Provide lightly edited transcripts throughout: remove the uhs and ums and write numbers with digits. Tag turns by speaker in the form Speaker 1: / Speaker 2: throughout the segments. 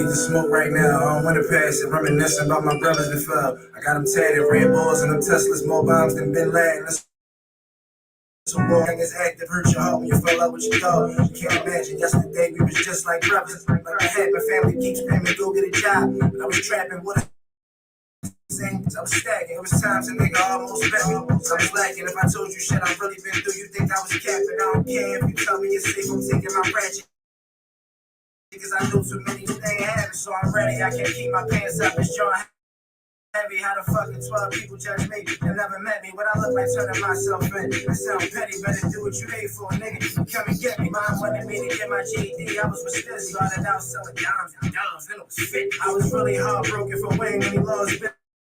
Speaker 1: need to smoke right now. I don't want to pass it. Reminiscing about my brothers that fell. I got them tatted, red balls and them Teslas, more bombs than Bin Laden. So young is active, hurt your heart when you fell out with your dog. You can't imagine, yesterday we was just like brothers. Like I had my family keep screaming, go get a job. But I was trapping with a things. I was stacking. It was times a nigga almost bet me. So I was lacking. If I told you shit I've really been through, you think I was capping. I don't care if you tell me it's safe, I'm taking my ratchet. Because I know too many stay happy, so I'm ready. I can't keep my pants up, this joint heavy. How the fucking 12 people judge me and never met me? What I look like turning myself in. I sound petty, better do what you paid for, nigga. Come and get me. Mom wanted me to get my GED. I was with this, started out selling dimes and dimes, and it was fit. I was really heartbroken for Wayne when he lost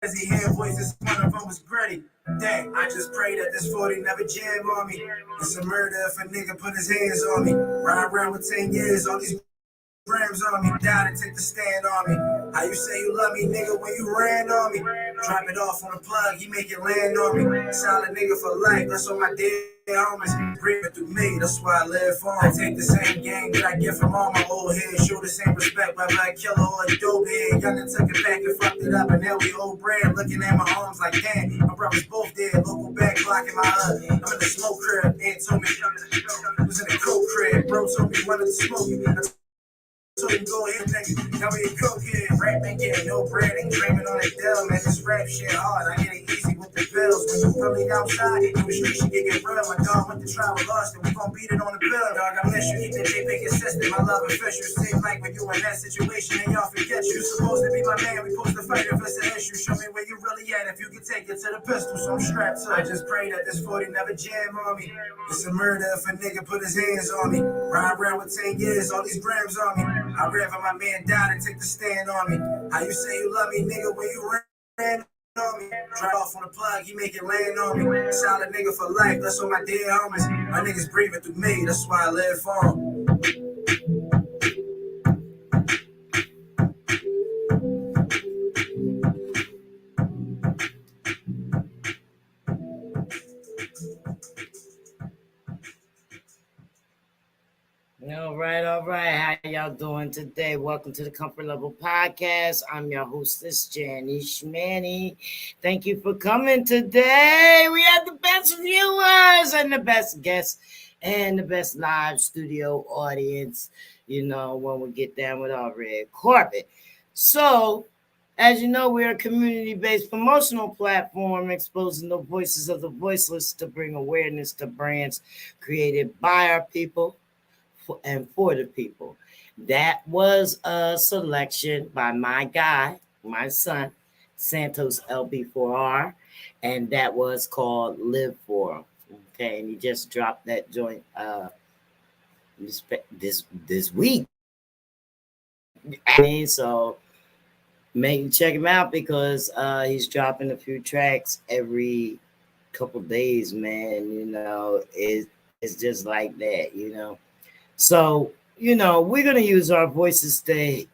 Speaker 1: busy hearing voices. One of them was gritty. Dang, I just pray that this 40 never jam on me. It's a murder if a nigga put his hands on me. Ride around with 10 years, all these grams on me, die to take the stand on me. How you say you love me, nigga, when you ran on me? Drop it off on the plug, he make it land on me. Solid nigga for life, that's all my dead homies. Breathing through me, that's why I live for. I take the same game that I get from all my old heads. Show the same respect, whether I kill or a dope head. Youngin' took it back and fucked it up, and now we old bread. Looking at my arms like, damn, my brothers both dead. Local back blocking my hood. I'm in the smoke crib, Ed told me, was in the coke crib. Bro told me, wanted to smoke you. So you go ahead, nigga. Now we a cokehead. Rap ain't getting no bread. Ain't dreaming on a deal, man. This rap shit hard. I get it easy with the bills. When you really outside, in the street, you get real. My dog went to travel lost, and we gon' beat it on the bill. Dog, I miss you. Keep that J big consistent. My love official. Seems like when you in that situation, and y'all forget you. Supposed to be my man. We supposed to fight if it's an issue. Show me where you really at. If you can take it to the pistol, so I'm strapped to. I just pray that this 40 never jam on me. It's a murder if a nigga put his hands on me. Ride around with 10 years, all these grams on me. I'd rather my man die than take the stand on me. How you say you love me, nigga, when you ran on me? Drop off on the plug, he make it land on me. Solid nigga for life, that's all my dead homies. My niggas breathing through me, that's why I live for them.
Speaker 2: All right. How y'all doing today? Welcome to the Comfort Level Podcast. I'm your hostess, Jenny Schmanny. Thank you for coming today. We have the best viewers and the best guests and the best live studio audience, when we get down with our red carpet. So, as you know, we're a community-based promotional platform exposing the voices of the voiceless to bring awareness to brands created by our people and for the people. That was a selection by my guy, my son, Santos LB4R, and that was called Live For. Okay, and he just dropped that joint this week. So make check him out because he's dropping a few tracks every couple days, man. It's just like that. So, we're going to use our voices to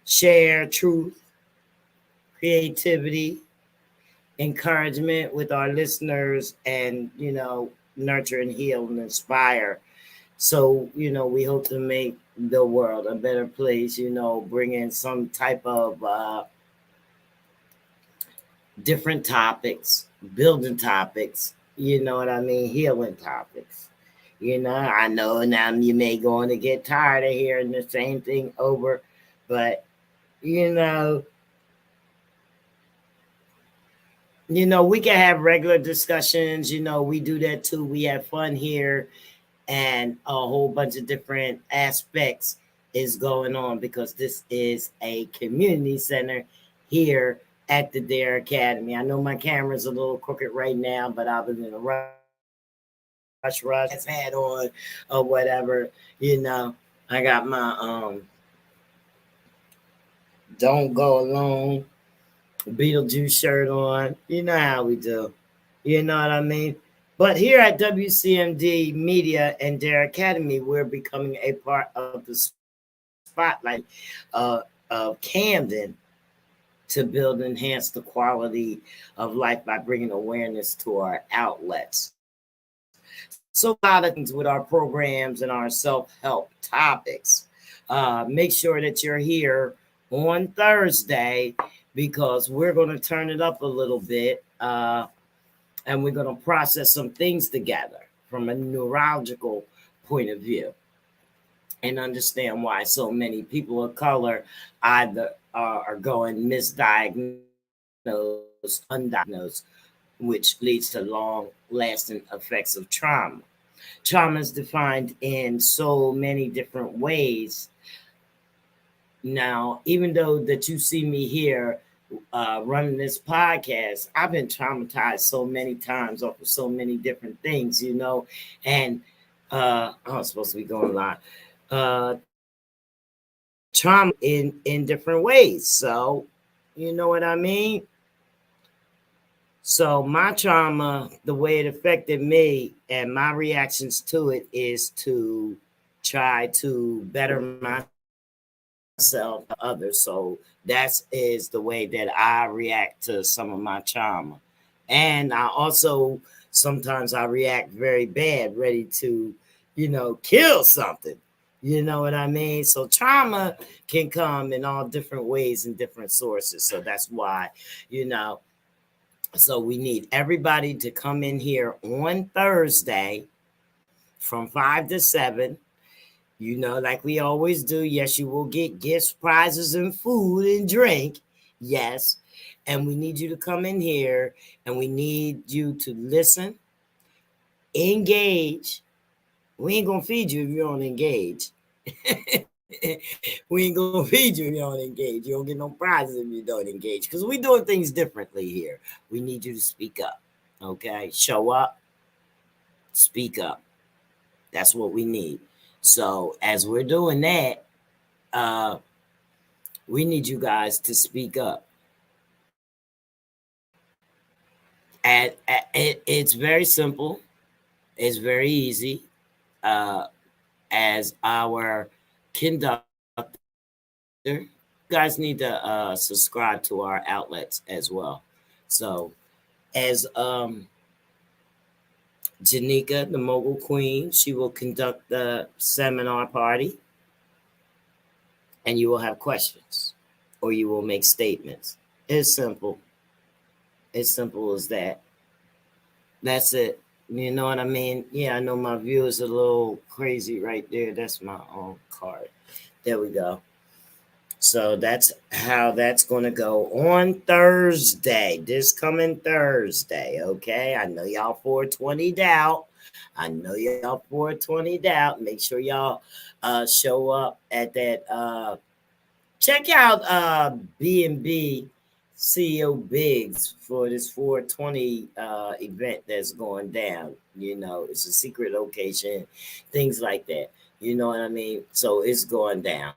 Speaker 2: share truth, creativity, encouragement with our listeners and, nurture and heal and inspire. So, we hope to make the world a better place, bring in some type of different topics, building topics, healing topics. I know now you may go on to get tired of hearing the same thing over, but we can have regular discussions. We do that too. We have fun here, and a whole bunch of different aspects is going on because this is a community center here at the Dare Academy. I know my camera's a little crooked right now, but I was in a rush hat on or whatever. I got my Don't Go Alone Beetlejuice shirt on. You know how we do. You know what I mean? But here at WCMD Media and Dare Academy, we're becoming a part of the spotlight of Camden to build and enhance the quality of life by bringing awareness to our outlets. So a lot of things with our programs and our self-help topics. make sure that you're here on Thursday because we're going to turn it up a little bit and we're going to process some things together from a neurological point of view and understand why so many people of color either are going misdiagnosed, undiagnosed, which leads to long lasting effects of trauma. Trauma is defined in so many different ways. Now, even though that you see me here running this podcast, I've been traumatized so many times off of so many different things, and I'm supposed to be going live. Trauma in different ways. So, you know what I mean? So my trauma, the way it affected me and my reactions to it is to try to better myself, others. So that is the way that I react to some of my trauma. And I also sometimes I react very bad, ready to, kill something. You know what I mean? So trauma can come in all different ways and different sources. So that's why, you know, so we need everybody to come in here on Thursday from 5 to 7. Like we always do. Yes, you will get gifts, prizes, and food and drink. Yes. And we need you to come in here and we need you to listen, engage. We ain't going to feed you if you don't engage. We ain't going to feed you if you don't engage. You don't get no prizes if you don't engage because we're doing things differently here. We need you to speak up. Okay. Show up, speak up. That's what we need. So as we're doing that, we need you guys to speak up. And it's very simple. It's very easy. As our conductor, you guys need to subscribe to our outlets as well. So as Janika, the mogul queen, she will conduct the seminar party and you will have questions or you will make statements. It's simple. As simple as that. That's it. You know what I mean? Yeah, I know my view is a little crazy right there. That's my own card. There we go. So that's how that's going to go on Thursday, this coming Thursday. Okay. I know y'all 420 doubt. I know y'all 420 doubt. Make sure y'all show up at that. Check out B&B CEO Biggs for this 420 event that's going down. It's a secret location, things like that. You know what I mean? So it's going down.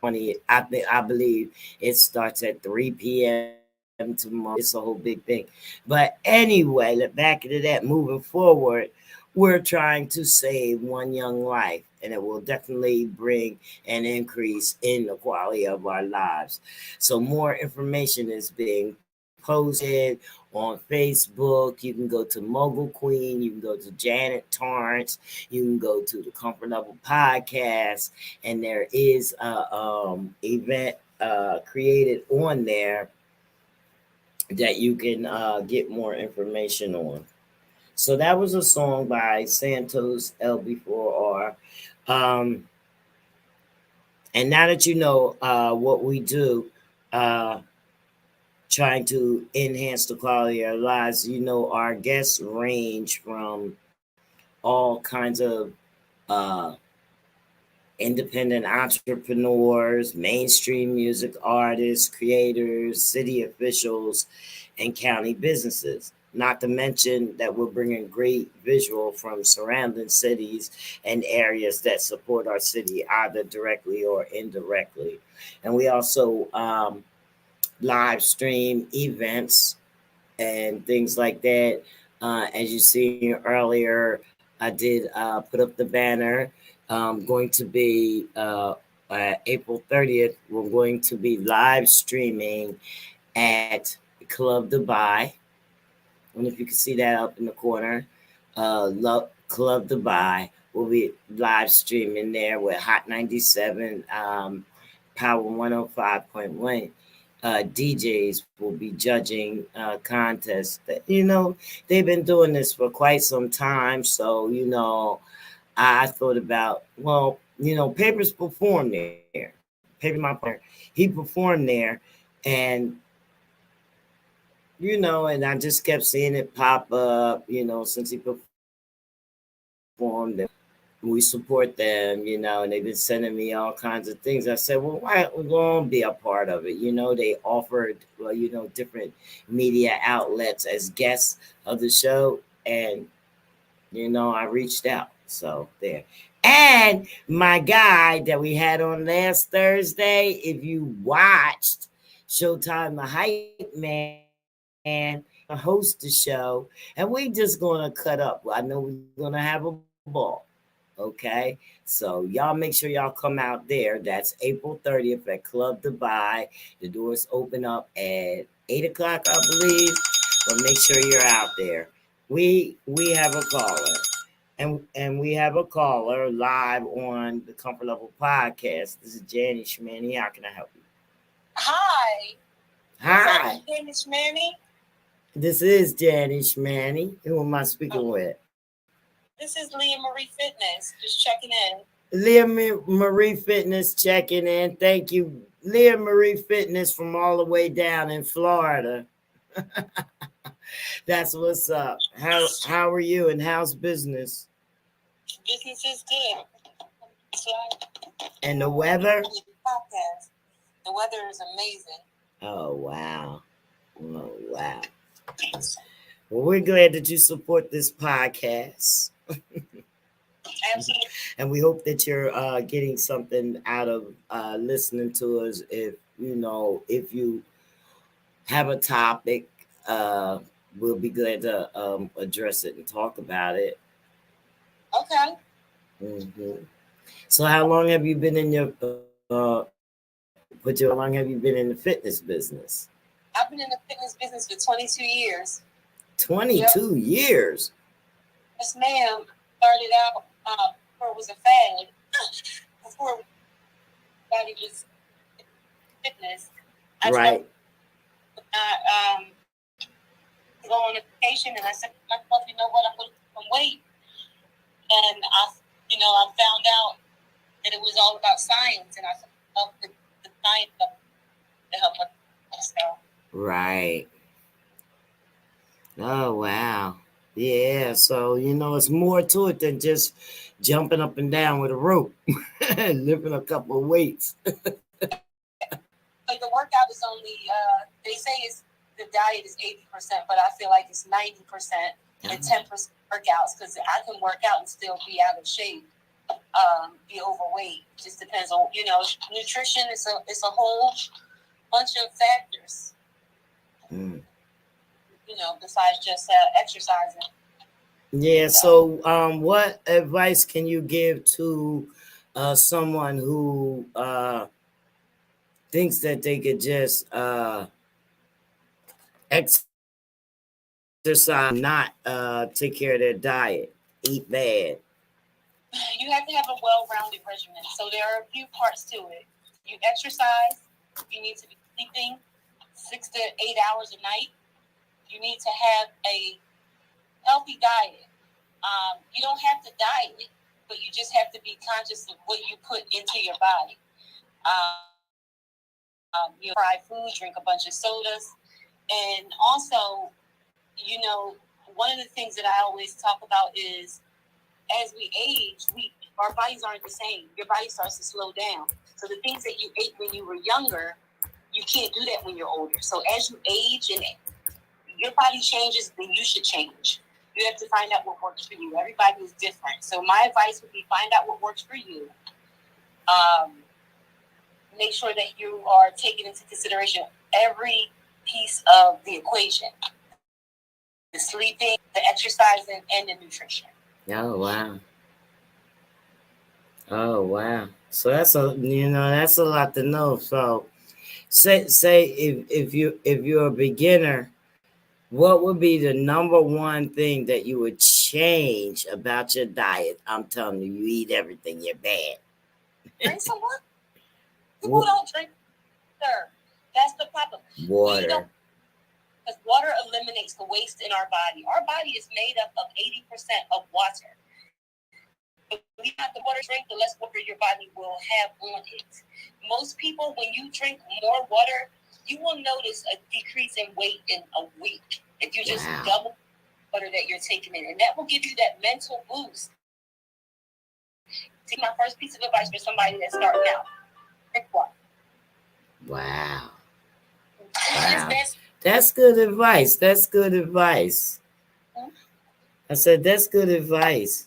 Speaker 2: 20, I believe it starts at 3 p.m. tomorrow. It's a whole big thing. But anyway, back into that, moving forward, we're trying to save one young life, and it will definitely bring an increase in the quality of our lives. So more information is being posted on Facebook. You can go to Mogul Queen, you can go to Janet Torrance, you can go to the Comfort Level Podcast, and there is a event created on there that you can get more information on. So that was a song by Santos LB4R. And now that you know what we do, trying to enhance the quality of our lives, our guests range from all kinds of uh, independent entrepreneurs, mainstream music artists, creators, city officials, and county businesses. Not to mention that we're bringing great visual from surrounding cities and areas that support our city, either directly or indirectly. And we also live stream events and things like that. As you see earlier, I did put up the banner. Going to be April 30th. We're going to be live streaming at Club Dubai. I don't know if you can see that up in the corner. Club Dubai. We'll be live streaming there with Hot 97, Power 105.1. DJs will be judging contests. They've been doing this for quite some time. So, I thought about, well, Papers performed there. Paper my partner, he performed there, and and I just kept seeing it pop up. Since he performed, we support them. And they've been sending me all kinds of things. I said, well, why we're gonna be a part of it? They offered, well, different media outlets as guests of the show, and I reached out. So there. And my guy that we had on last Thursday, if you watched Showtime the Hype Man, host the show, and we just gonna cut up. I know we're gonna have a ball. Okay. So y'all make sure y'all come out there. That's April 30th at Club Dubai. The doors open up at 8 o'clock, I believe. But make sure you're out there. We have a caller. And we have a caller live on the Comfort Level Podcast. This is Janie Schmanny. How can I help you?
Speaker 3: Hi.
Speaker 2: Hi.
Speaker 3: Janie Schmanny.
Speaker 2: This is Janie Schmanny. Who am I speaking with?
Speaker 3: This is Leah Marie Fitness. Just checking in.
Speaker 2: Leah Marie Fitness checking in. Thank you. Leah Marie Fitness from all the way down in Florida. That's what's up. How are you and how's business?
Speaker 3: Business is good. So,
Speaker 2: and the weather?
Speaker 3: The weather is amazing.
Speaker 2: Oh, wow. Oh, wow. Well, we're glad that you support this podcast.
Speaker 3: Absolutely.
Speaker 2: And we hope that you're getting something out of listening to us. If you have a topic, we'll be glad to address it and talk about it.
Speaker 3: Okay.
Speaker 2: Mm-hmm. So how long have you been in your how long have you been in the fitness business?
Speaker 3: I've been in the fitness business for 22 years.
Speaker 2: 22 years?
Speaker 3: Yes, ma'am. Started out before it was a fad. Before everybody was fitness.
Speaker 2: Right.
Speaker 3: I go on a vacation and I said to myself, you know what, I'm going to put some weight. And I found out that it was all about science, and I love the science to help us.
Speaker 2: Right. Oh, wow. Yeah, so, it's more to it than just jumping up and down with a rope and lifting a couple of weights.
Speaker 3: Like the workout is only, they say the diet is 80%, but I feel like it's 90% and 10% workouts, because I can work out and still be out of shape, be overweight. Just depends on, nutrition is a whole bunch of factors.
Speaker 2: Mm.
Speaker 3: Besides just exercising.
Speaker 2: Yeah. So, what advice can you give to someone who thinks that they could just exercise, not take care of their diet, eat bad?
Speaker 3: You have to have a well-rounded regimen. So there are a few parts to it. You exercise. You need to be sleeping 6 to 8 hours a night. You need to have a healthy diet. You don't have to diet, but you just have to be conscious of what you put into your body. You fry food, drink a bunch of sodas. And also, one of the things that I always talk about is, as we age, our bodies aren't the same. Your body starts to slow down. So the things that you ate when you were younger, you can't do that when you're older. So as you age and your body changes, then you should change. You have to find out what works for you. Everybody is different. So my advice would be find out what works for you. Make sure that you are taking into consideration every piece of the equation. The sleeping, the exercising, and the nutrition.
Speaker 2: Oh, wow. Oh, wow. So that's a lot to know. So say if you're a beginner, what would be the number one thing that you would change about your diet, I'm telling you, you eat everything, you're bad.
Speaker 3: Drink some water. People don't drink water. That's the problem.
Speaker 2: Water.
Speaker 3: Because water eliminates the waste in our body. Our body is made up of 80% of water. The more the water drink, the less water your body will have on it. Most people, when you drink more water, you will notice a decrease in weight in a week if you just double the water that you're taking in. And that will give you that mental boost. See, my first piece of advice for somebody that's starting out, drink water.
Speaker 2: Wow. That's good advice. That's good advice. I said, that's good advice.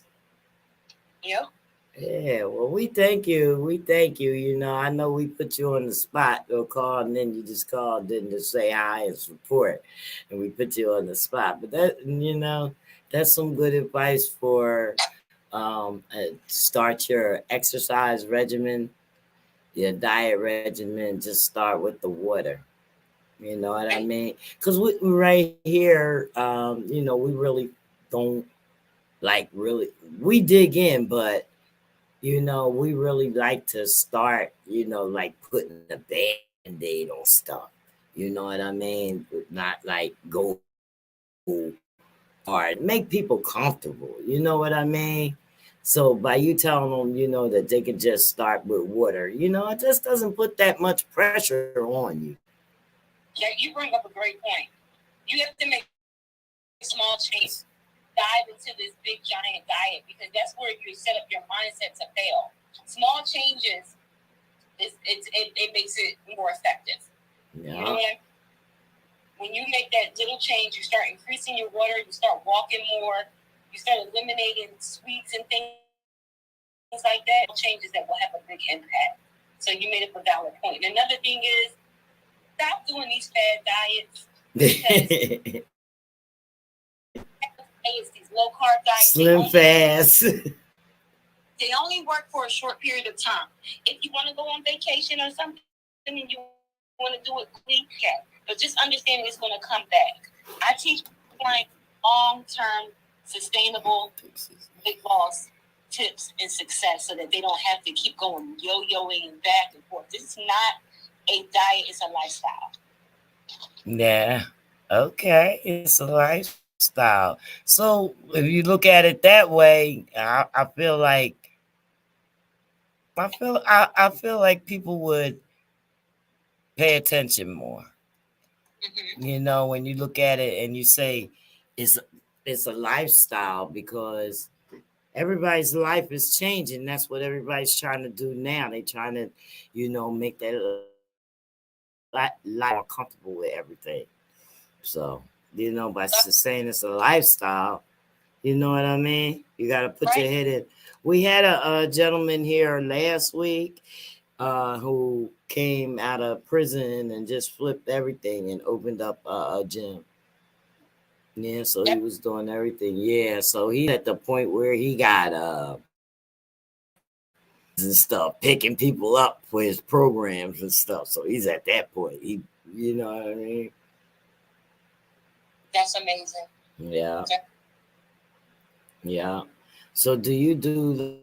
Speaker 3: Yep.
Speaker 2: Yeah, well, we thank you. We thank you. You know, I know we put you on the spot or call, and then you just called, didn't just say hi and support, and we put you on the spot. But that, you know, that's some good advice for start your exercise regimen, your diet regimen. Just start with the water. You know what I mean? Because we right here, you know, we really don't we dig in, but you know, we really like to start, you know, like putting a band-aid on stuff. You know what I mean? Not like go hard. Make people comfortable. You know what I mean? So by you telling them, you know, that they can just start with water, you know, it just doesn't put that much pressure on you.
Speaker 3: Yeah, you bring up a great point. You have to make small changes. Dive into this big giant diet because that's where you set up your mindset to fail. Small changes it makes it more effective.
Speaker 2: Yeah.
Speaker 3: You know what I mean? When you make that little change, you start increasing your water, you start walking more, you start eliminating sweets and things like that, changes that will have a big impact. So you made up a valid point. And another thing is stop doing these fad diets because these low carb diets,
Speaker 2: slim fast.
Speaker 3: They only work for a short period of time. If you want to go on vacation or something and you want to do it quickly, okay. But just understand it's going to come back. I teach like long-term, sustainable weight loss tips and success so that they don't have to keep going yo-yoing and back and forth. This is not a diet, it's a lifestyle.
Speaker 2: Yeah. Okay. It's a lifestyle. So if you look at it that way, I feel like I feel like people would pay attention more. Mm-hmm. You know, when you look at it and you say it's a lifestyle because everybody's life is changing. That's what everybody's trying to do now. They're trying to, you know, make their life more comfortable with everything. So, you know, by saying it's a lifestyle, you know what I mean? You got to put your head in. We had a gentleman here last week who came out of prison and just flipped everything and opened up a gym. Yeah, so he was doing everything. Yeah, so he's at the point where he got and stuff, picking people up for his programs and stuff. So he's at that point. You know what I mean?
Speaker 3: That's amazing.
Speaker 2: Yeah. Yeah. So do you do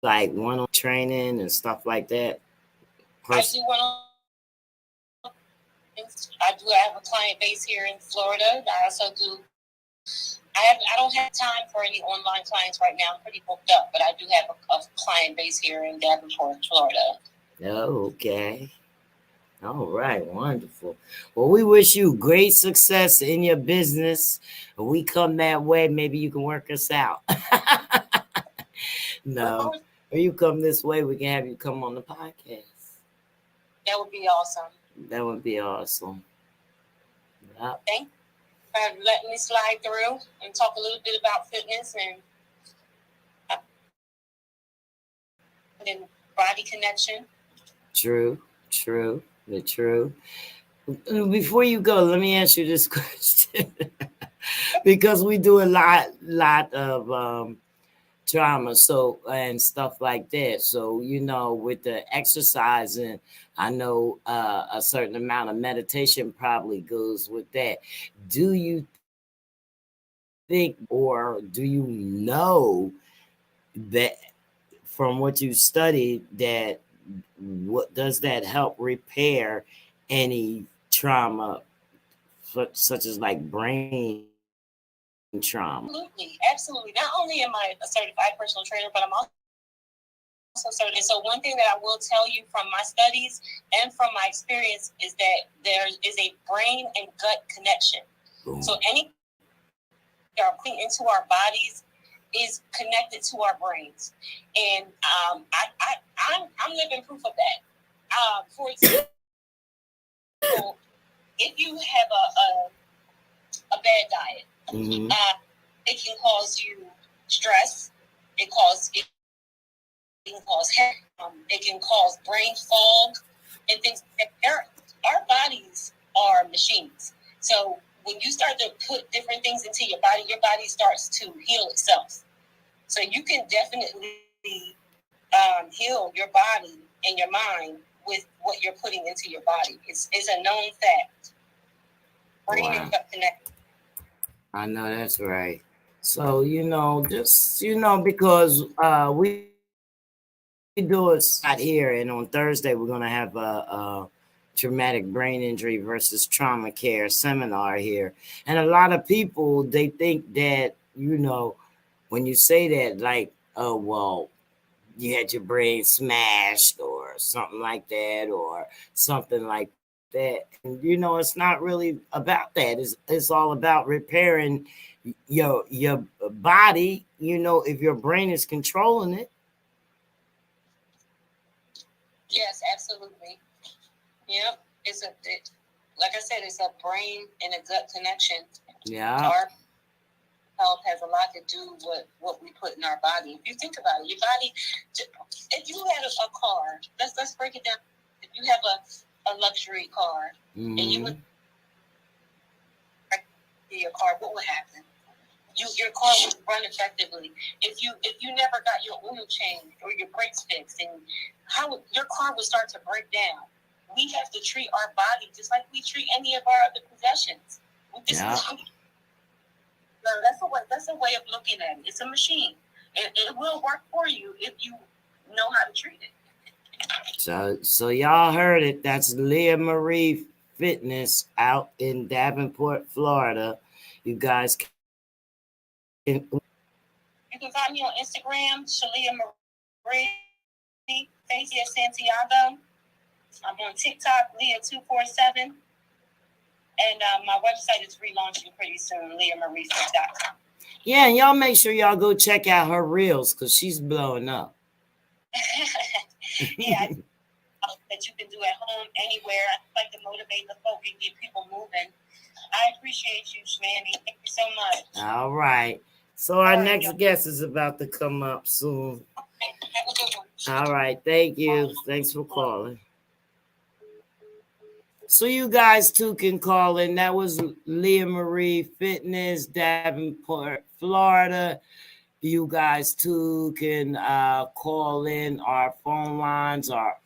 Speaker 2: like one-on training and stuff like that?
Speaker 3: I do one-on. I have a client base here in Florida. I also do. I don't have time for any online clients right now. I'm pretty booked up, but I do have a client base here in Davenport, Florida.
Speaker 2: Oh, okay. All right, wonderful. Well, we wish you great success in your business. When we come that way, maybe you can work us out. No, when you come this way, we can have you come on the podcast.
Speaker 3: That would be awesome.
Speaker 2: That would be awesome.
Speaker 3: Yep. Thank you for letting me slide through and talk a little bit about fitness and body connection.
Speaker 2: True. Before you go, let me ask you this question. Because we do a lot of trauma and stuff like that. So, you know, with the exercising, I know a certain amount of meditation probably goes with that. Do you think think, or do you know that from what you studied, that what does that help repair any trauma, such as like brain trauma?
Speaker 3: Absolutely. Not only am I a certified personal trainer, but I'm also certified. So one thing that I will tell you from my studies and from my experience is that there is a brain and gut connection. Boom. So anything that are putting into our bodies is connected to our brains, and I'm living proof of that. For example, if you have a bad diet, mm-hmm. It can cause you stress. It can cause head. It can cause brain fog and things. Our bodies are machines. So when you start to put different things into your body starts to heal itself. So you can definitely heal your body and your mind with what you're putting into your body. It's a known fact. Brain and gut connected.
Speaker 2: I know that's right. So, just, because we do it out here, and on Thursday we're going to have a traumatic brain injury versus trauma care seminar here. And a lot of people, they think that, when you say that, like, oh, well, you had your brain smashed or something like that, or something like that. And, it's not really about that. It's all about repairing your body, if your brain is controlling it.
Speaker 3: Yes, absolutely. Yep. Like I said, it's a brain and a gut connection.
Speaker 2: Yeah.
Speaker 3: Our health has a lot to do with what we put in our body. If you think about it, your body, if you had a car, let's break it down. If you have a luxury car, mm-hmm. and you would your car, what would happen? Your car would run effectively. If you never got your oil changed or your brakes fixed, and your car would start to break down. We have to treat our body just like we treat any of our other possessions. That's a way of looking at it. It's a machine. It will work for you if you know how to treat it.
Speaker 2: So y'all heard it. That's Leah Marie Fitness out in Davenport, Florida. You guys can.
Speaker 3: You can find me on Instagram, Shalia Marie, Facia Santiago. I'm on TikTok, Leah247. And my website is relaunching pretty soon, LeahMarieFit.com.
Speaker 2: Yeah, and y'all make sure y'all go check out her reels, because she's blowing up.
Speaker 3: Yeah, that you can do at home, anywhere. I like to motivate the folk and get people moving. I appreciate you, Shmanny. Thank you so much.
Speaker 2: All right. So our next guest is about to come up soon.
Speaker 3: Okay. Have a good one.
Speaker 2: All right. Thank you. Thanks for calling. So you guys too can call in. That was Leah Marie Fitness, Davenport, Florida. You guys too can call in. Our phone lines are.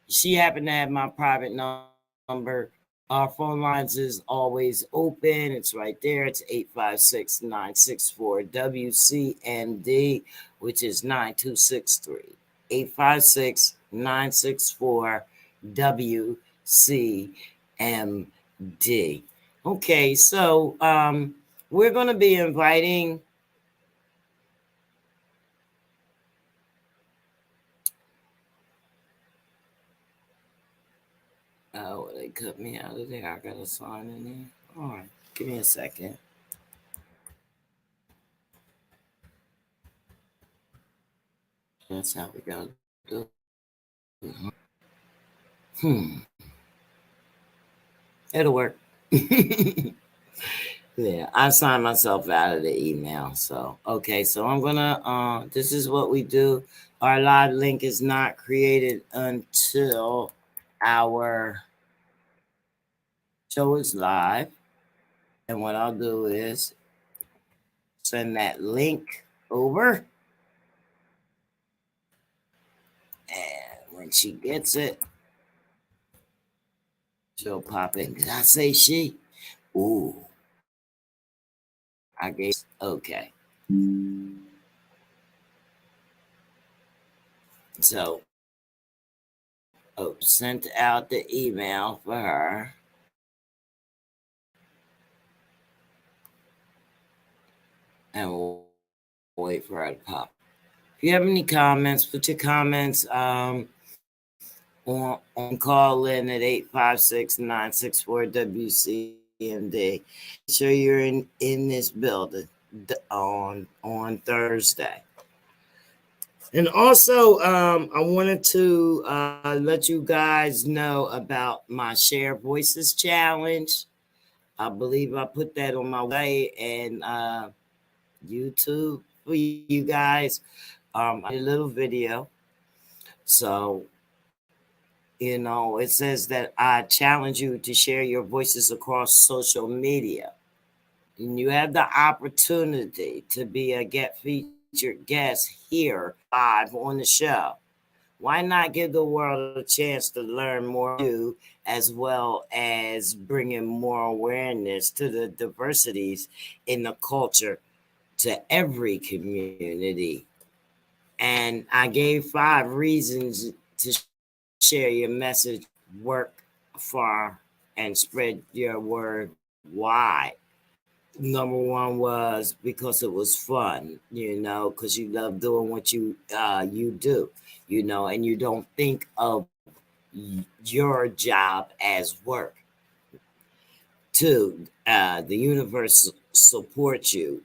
Speaker 2: She happened to have my private number. Our phone lines is always open. It's right there. It's 856-964-WCMD, which is 9263. 856-964-WCMD. Okay, so we're going to be inviting oh, they cut me out of there. I got to sign in there. All right, give me a second. That's how we got to do it. It'll work. Yeah, I signed myself out of the email. So, okay, so I'm going to, this is what we do. Our live link is not created until our show is live. And what I'll do is send that link over. And when she gets it, she'll pop in. Did I say she? Ooh. I gave okay. So sent out the email for her. And we'll wait for her to pop. If you have any comments, put your comments on call in at 856-964-WCMD. Make sure you're in this building on Thursday. And also, I wanted to let you guys know about my Share Voices Challenge. I believe I put that on my way and YouTube for you guys. I did a little video. So, it says that I challenge you to share your voices across social media. And you have the opportunity to be a featured guest here live on the show. Why not give the world a chance to learn more you, as well as bringing more awareness to the diversities in the culture to every community? And I gave 5 reasons to share your message, work far, and spread your word wide. Number 1 was because it was fun, because you love doing what you do, and you don't think of your job as work. 2, the universe supports you,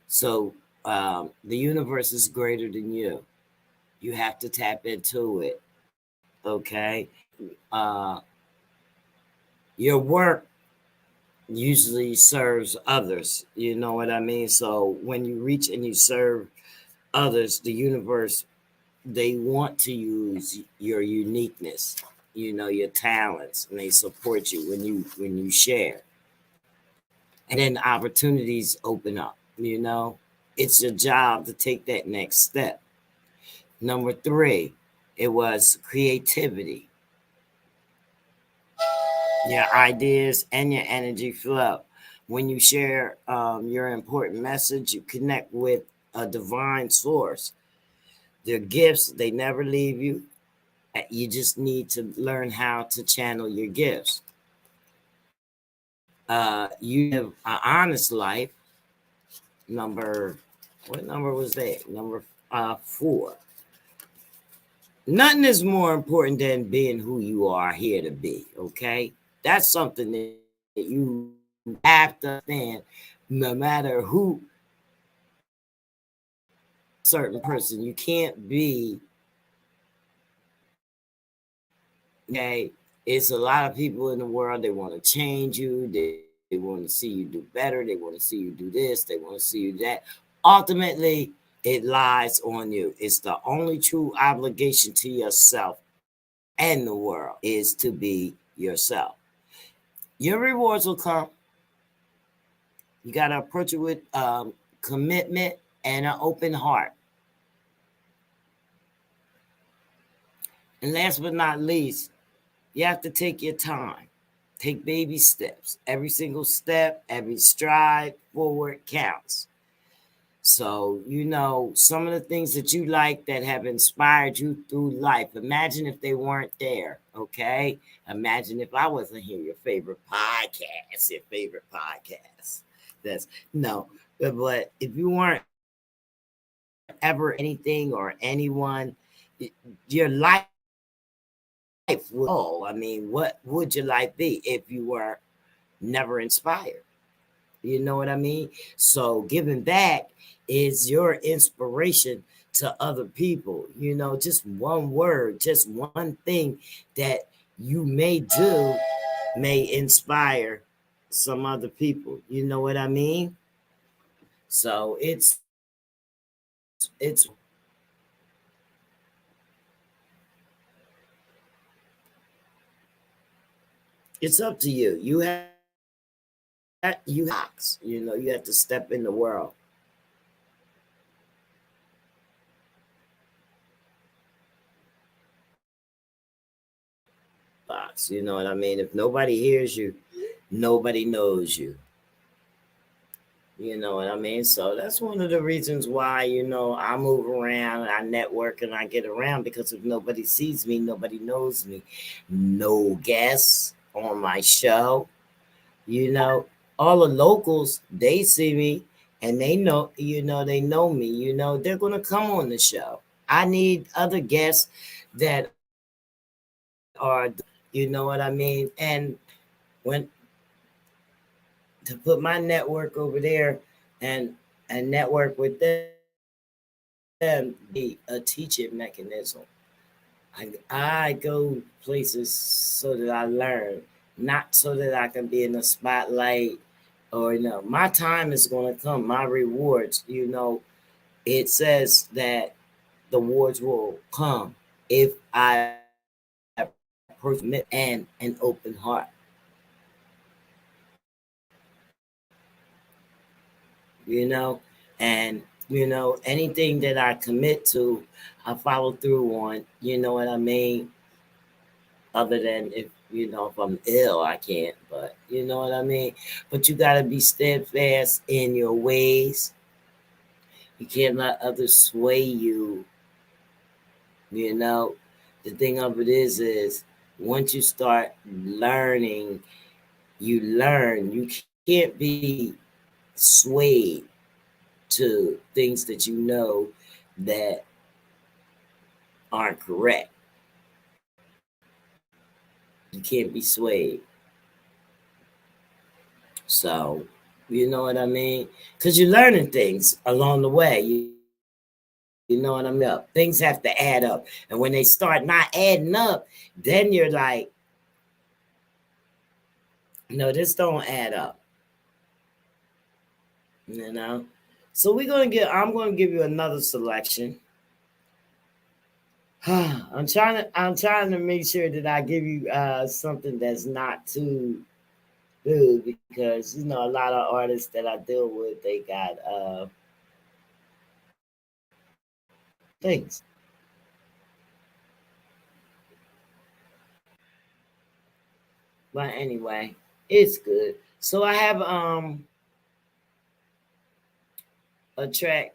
Speaker 2: so the universe is greater than you. You have to tap into it. Okay. Uh, your work usually serves others. You know what I mean? So when you reach and you serve others, the universe, they want to use your uniqueness, your talents, and they support you when you share. And then opportunities open up, It's your job to take that next step. Number 3, it was creativity. Your ideas and your energy flow. When you share your important message, you connect with a divine source. Their gifts, they never leave you. You just need to learn how to channel your gifts. You live an honest life. What number was that? Number 4. Nothing is more important than being who you are here to be, okay? That's something that you have to understand, no matter who certain person. You can't be, okay? It's a lot of people in the world, they want to change you, they want to see you do better, they want to see you do this, they want to see you that. Ultimately, it lies on you. It's the only true obligation to yourself and the world is to be yourself. Your rewards will come. You got to approach it with commitment and an open heart. And last but not least, you have to take your time. Take baby steps. Every single step, every stride forward counts. So, some of the things that you like that have inspired you through life, imagine if they weren't there, okay? Imagine if I wasn't here, your favorite podcast. That's no, but if you weren't ever anything or anyone, your life would, what would your life be if you were never inspired? You know what I mean? So giving back is your inspiration to other people. Just one word, just one thing that you may do may inspire some other people. You know what I mean? So it's up to you. You have to step in the world. Box, you know what I mean? If nobody hears you, nobody knows you. You know what I mean? So that's one of the reasons why, I move around, I network, and I get around because if nobody sees me, nobody knows me. No guests on my show. You know, all the locals, they see me and they know me. They're going to come on the show. I need other guests that are, you know what I mean? And when to put my network over there and network with them be a teaching mechanism. I go places so that I learn, not so that I can be in the spotlight or my time is going to come, my rewards, it says that the awards will come if I approach and an open heart. And anything that I commit to, I follow through on. You know what I mean? Other than if I'm ill, I can't. But you know what I mean? But you got to be steadfast in your ways. You can't let others sway you. You know, the thing of it is once you start learning, you learn. You can't be swayed to things that that aren't correct. You can't be swayed. So, you know what I mean? Because you're learning things along the way. You know what I mean? Things have to add up. Things have to add up. And when they start not adding up, then you're like, no, this don't add up. You know? So I'm gonna give you another selection. I'm trying to make sure that I give you something that's not too good because a lot of artists that I deal with, they got things. But anyway, it's good. So I have a track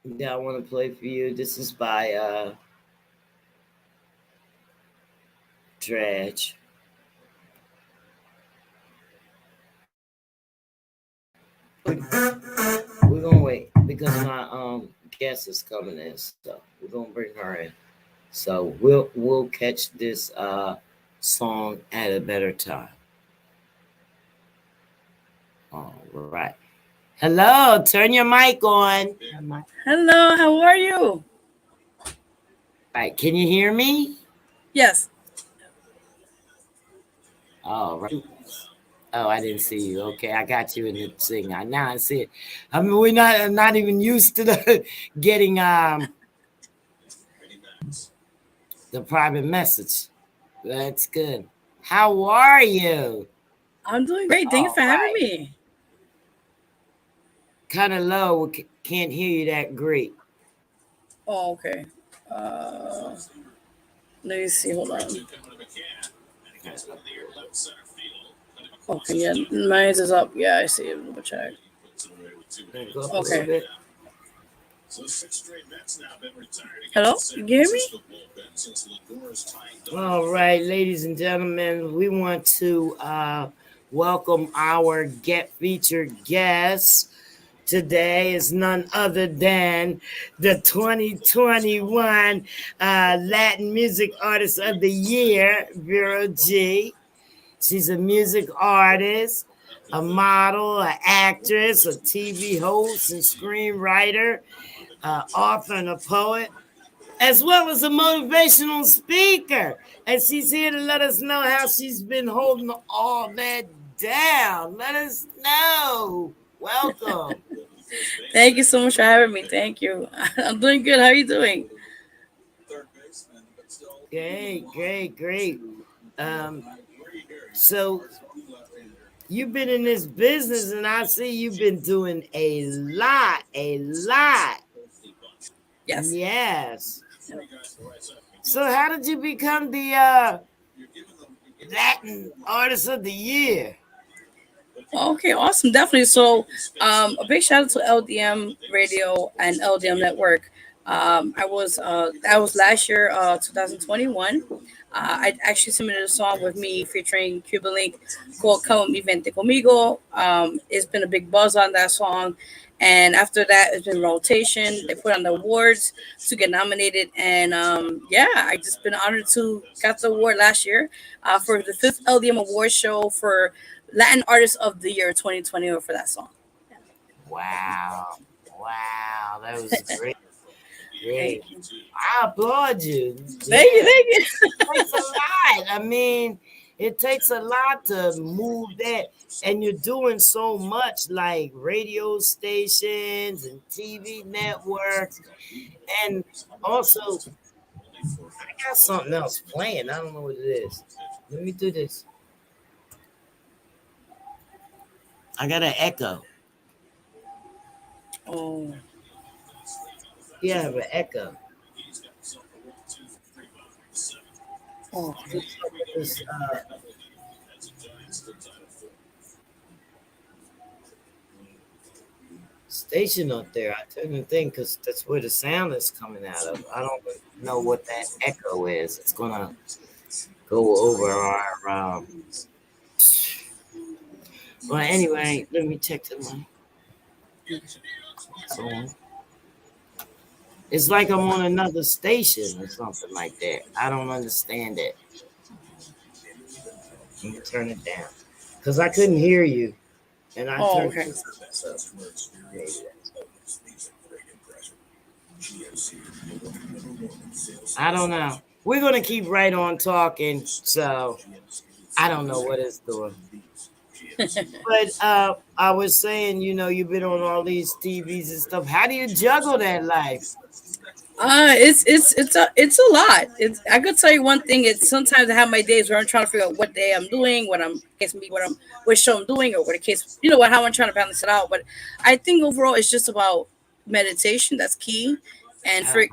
Speaker 2: that I want to play for you. This is by Dredge. We're gonna wait because my guest is coming in, so we're gonna bring her in. So we'll catch this song at a better time. All right. Hello, turn your mic on.
Speaker 4: Hello, how are you?
Speaker 2: All right, can you hear me?
Speaker 4: Yes.
Speaker 2: All right. Oh, I didn't see you. Okay, I got you in the thing. Now I see it. I mean, we're not even used to the getting the private message. That's good. How are you?
Speaker 4: I'm doing great. Thank you
Speaker 2: All
Speaker 4: for having
Speaker 2: right.
Speaker 4: me.
Speaker 2: Kind of low. Can't hear you that great.
Speaker 4: Oh, okay. Let me see. Hold on. Okay, yeah. Mine is up. Yeah, I see it. Let me check.
Speaker 2: Go up a little
Speaker 4: Okay.
Speaker 2: bit.
Speaker 4: Hello? You can hear me?
Speaker 2: All right, ladies and gentlemen, we want to welcome our get featured guest. Today is none other than the 2021 Latin Music Artist of the Year, VERO G. She's a music artist, a model, an actress, a TV host and screenwriter, author and a poet, as well as a motivational speaker. And she's here to let us know how she's been holding all that down. Let us know. Welcome.
Speaker 4: Thank you so much for having me. Thank you. I'm doing good. How are you doing?
Speaker 2: Great. Um, so you've been in this business, and I see you've been doing a lot.
Speaker 4: Yes.
Speaker 2: Yes. So how did you become the Latin Artist of the Year?
Speaker 4: Okay, awesome, definitely. So, a big shout out to LDM Radio and LDM Network. That was last year, 2021. I actually submitted a song with me featuring Cuba Link called "Come Me Vente Conmigo." It's been a big buzz on that song, and after that, it's been rotation. They put on the awards to get nominated, and yeah, I just been honored to got the award last year for the fifth LDM Award show for Latin Artist of the Year 2020 for that song.
Speaker 2: Wow. Wow. That was great. Great.
Speaker 4: Thank you.
Speaker 2: I applaud you.
Speaker 4: Thank you.
Speaker 2: Yeah.
Speaker 4: Thank you.
Speaker 2: Takes a lot. I mean, it takes a lot to move that. And you're doing so much like radio stations and TV networks. And also, I got something else playing. I don't know what it is. Let me do this. I got an echo.
Speaker 4: Oh,
Speaker 2: Yeah, I have an echo.
Speaker 4: oh,
Speaker 2: This station up there. I turned the thing because that's where the sound is coming out of. I don't know what that echo is. It's gonna go over our. Well, anyway, let me check the mic. So it's like I'm on another station or something like that. I don't understand it. Let me turn it down because I couldn't hear you, and I
Speaker 4: oh,
Speaker 2: turned
Speaker 4: okay.
Speaker 2: this up. So maybe I don't know. We're gonna keep right on talking. So I don't know what it's doing. But I was saying, you've been on all these TVs and stuff. How do you juggle that life?
Speaker 4: It's a lot. It's I could tell you one thing. It's sometimes I have my days where I'm trying to figure out what day I'm doing, what show I'm doing, or what the case, what how I'm trying to balance it out. But I think overall it's just about meditation. That's key, and
Speaker 2: Uh,
Speaker 4: for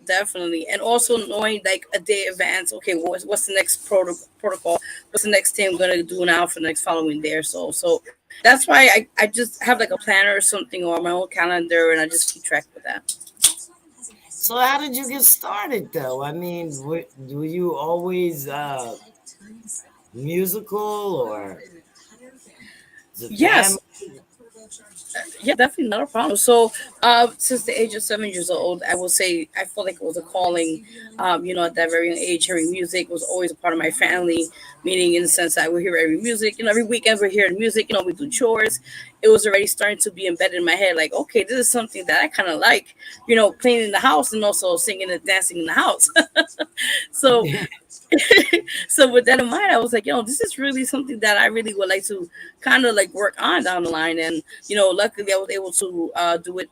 Speaker 4: definitely, and also knowing like a day advance. Okay, what's the next protocol? What's the next thing I'm gonna do now for the next following day or so that's why I just have like a planner or something or my own calendar, and I just keep track with that.
Speaker 2: so how did you get started though? I mean, were you always musical or the family?
Speaker 4: Yes, yeah, definitely not a problem. So, since the age of 7 years old, I will say I feel like it was a calling. At that very young age, hearing music was always a part of my family. Meaning, in the sense that we hear every music. Every weekend we're hearing music. We do chores. It was already starting to be embedded in my head. Like, okay, this is something that I kind of like. Cleaning the house and also singing and dancing in the house. So, so with that in mind, I was like, this is really something that I really would like to kind of like work on down the line. And luckily I was able to do it.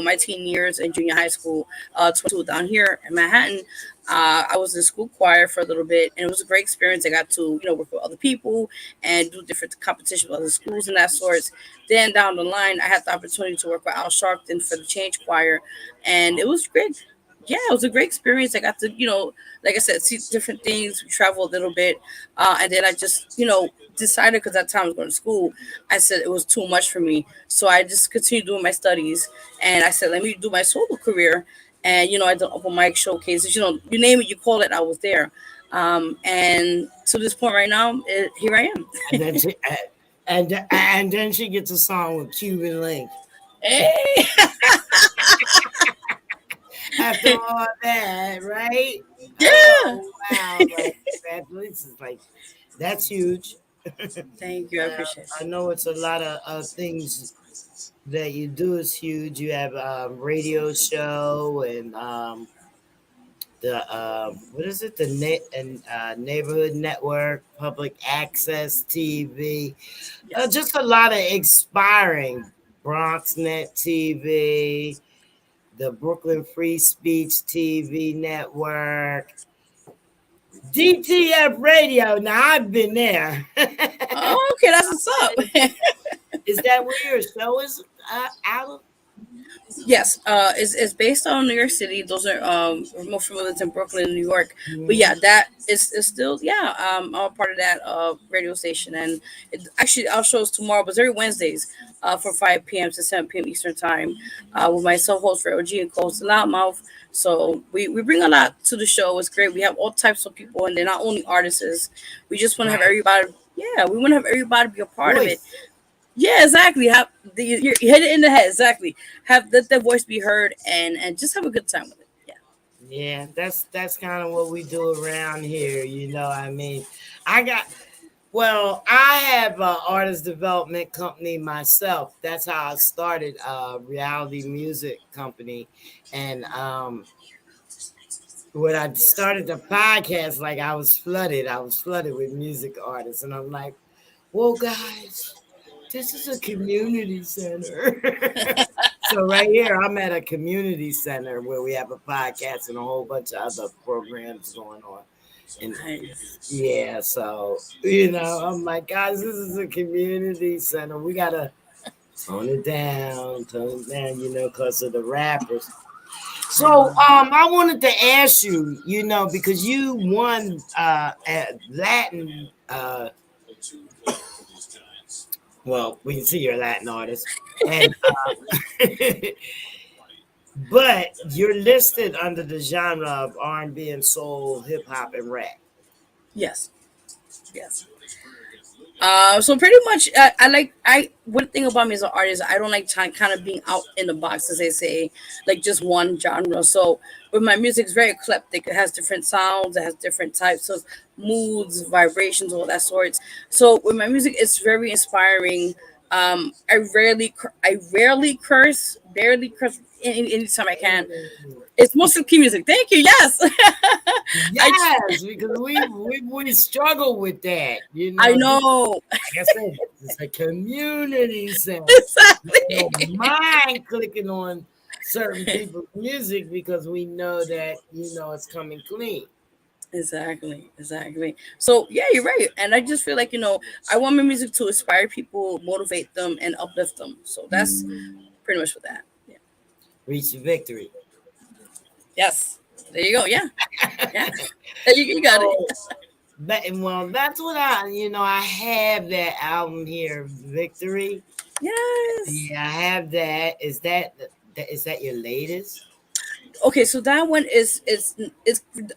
Speaker 4: My teen years in junior high school, 22 down here in Manhattan. I was in school choir for a little bit, and it was a great experience. I got to work with other people and do different competitions with other schools and that sorts. Then down the line, I had the opportunity to work with Al Sharpton for the Change Choir, and it was great. Yeah, it was a great experience. I got to, like I said, see different things, travel a little bit, and then I just, decided because that time I was going to school. I said it was too much for me, so I just continued doing my studies, and I said let me do my solo career, and I did open mic showcases. You name it, you call it, I was there, and to this point right now, here I am.
Speaker 2: And then and then she gets a song with Cuban Link.
Speaker 4: Hey,
Speaker 2: After all that, right?
Speaker 4: yeah.
Speaker 2: Oh wow! Like congratulations! Like that's huge.
Speaker 4: Thank you, I appreciate
Speaker 2: I
Speaker 4: it.
Speaker 2: know it's a lot of things that you do is huge. You have a radio show and the what is it? The net and neighborhood network, public access TV.
Speaker 4: Yes.
Speaker 2: Just a lot of expiring BronxNet TV, the Brooklyn Free Speech TV network, DTF Radio. Now I've been there.
Speaker 4: Oh, okay, that's what's up.
Speaker 2: Is that where your show is out of?
Speaker 4: Yes, it's based on New York City. Those are more familiar in Brooklyn, New York. But
Speaker 2: Mhm.
Speaker 4: yeah, that is still I'm a part of that radio station, and actually our show is tomorrow, but it's every Wednesdays from 5 p.m. to 7 p.m. Eastern time with myself, host for OG and co-host Loudmouth. So we bring a lot to the show. It's great. We have all types of people, and they're not only artists. We just want to have
Speaker 2: Right.
Speaker 4: everybody. Yeah, we want to have everybody be a part of it.
Speaker 2: Voice.
Speaker 4: Yeah, exactly. Have you hit it in the head. Exactly. Have let their voice be heard and just have a good time with it. Yeah.
Speaker 2: Yeah, that's kind of what we do around here. I mean, I got well, I have an artist development company myself. That's how I started a reality music company, and when I started the podcast, like I was flooded with music artists, and I'm like, well, guys, this is a community center. So right here, I'm at a community center where we have a podcast and a whole bunch of other programs going on. And
Speaker 4: Nice.
Speaker 2: yeah, so I'm like, guys, this is a community center. We gotta tone it down, because of the rappers. So I wanted to ask you, because you won at Latin well, we can see you're a Latin artist. And but you're listed under the genre of R&B and soul, hip hop and rap.
Speaker 4: Yes. Yes. So pretty much, I like one thing about me as an artist, I don't like kind of being out in the box, as they say, like just one genre. So, but my music is very eclectic. It has different sounds. It has different types of moods, vibrations, all that sorts. So with my music, it's very inspiring. I rarely curse, barely curse anytime I can.
Speaker 2: Mm.
Speaker 4: It's mostly key music. Thank you. Yes, I
Speaker 2: Yes, because we struggle with that.
Speaker 4: I
Speaker 2: This,
Speaker 4: know.
Speaker 2: like I said, it's a community center. We
Speaker 4: Exactly.
Speaker 2: don't mind clicking on certain people's music because we know that it's coming clean.
Speaker 4: Exactly, exactly. So yeah, you're right. And I just feel like, I want my music to inspire people, motivate them, and uplift them. So that's pretty much for that. Yeah.
Speaker 2: Reach victory.
Speaker 4: Yes. There you go. Yeah. Yeah. You got it.
Speaker 2: So that's what I have that album here, Victory.
Speaker 4: Yes.
Speaker 2: Yeah, I have that. Is that your latest?
Speaker 4: Okay, so that one is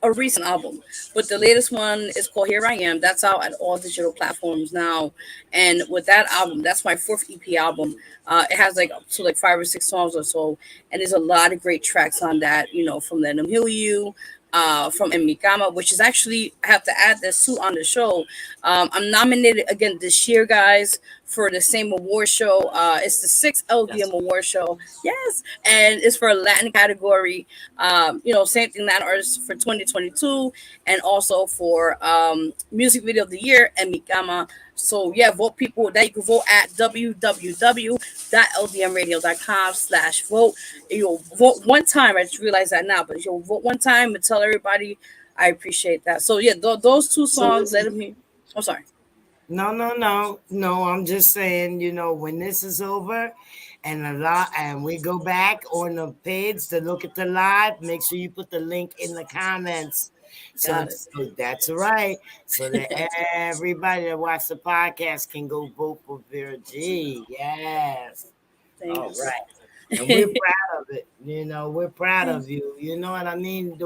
Speaker 4: a recent album, but the latest one is called Here I Am. That's out at all digital platforms now, and with that album, that's my fourth EP album. It has like up to like 5 or 6 songs or so, and there's a lot of great tracks on that. From Let 'Em Heal You. From Emikama, which is actually I have to add this too on the show. I'm nominated again this year, guys, for the same award show. It's the sixth
Speaker 2: Yes.
Speaker 4: LDM award show. Yes, and it's for a Latin category. Same thing Latin artist for 2022, and also for music video of the year and Mikama. So yeah, vote people that you can vote at www.ldmradio.com/vote. You'll vote one time. I just realized that now, but you'll vote one time and tell everybody. I appreciate that. So yeah, those two
Speaker 2: So
Speaker 4: songs.
Speaker 2: this
Speaker 4: Let
Speaker 2: is
Speaker 4: me. I'm sorry.
Speaker 2: no, no, no, no. I'm just saying, when this is over, and we go back on the page to look at the live, make sure you put the link in the comments. So,
Speaker 4: Got it.
Speaker 2: so that's right. So that everybody that watch the podcast can go vote for Vera G. Yes. All
Speaker 4: Thanks.
Speaker 2: right. And we're proud of it. We're proud of you. You know what I mean?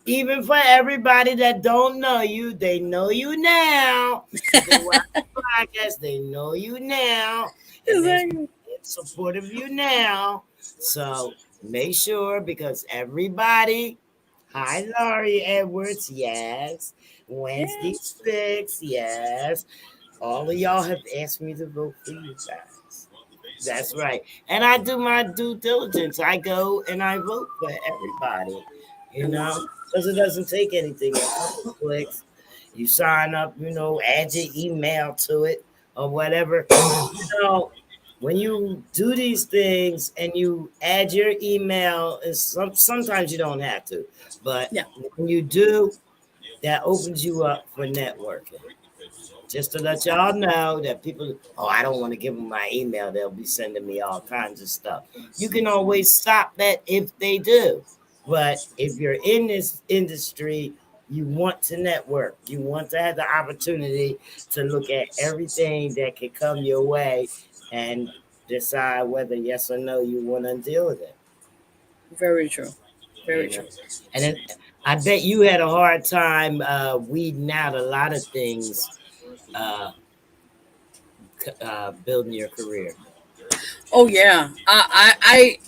Speaker 2: Even for everybody that don't know you, they know you now. If they watch the podcast, they know you now, and they're
Speaker 4: Exactly.
Speaker 2: in support of you now. So make sure, because everybody, hi Laurie Edwards, yes.
Speaker 4: Yeah.
Speaker 2: Wednesday 6, yes. All of y'all have asked me to vote for you guys. That's right. And I do my due diligence. I go and I vote for everybody,
Speaker 4: Amazing.
Speaker 2: because it doesn't take anything. A couple clicks. You sign up, add your email to it or whatever. When you do these things and you add your email, and sometimes you don't have to, but
Speaker 4: Yeah.
Speaker 2: when you do, that opens you up for networking. Just to let y'all know that people, oh, I don't want to give them my email. They'll be sending me all kinds of stuff. You can always stop that if they do. But if you're in this industry, you want to network. You want to have the opportunity to look at everything that can come your way and decide whether yes or no you want to deal with it.
Speaker 4: Very true. Very
Speaker 2: You know,
Speaker 4: true.
Speaker 2: and I bet you had a hard time weeding out a lot of things uh, building your career.
Speaker 4: Oh yeah, I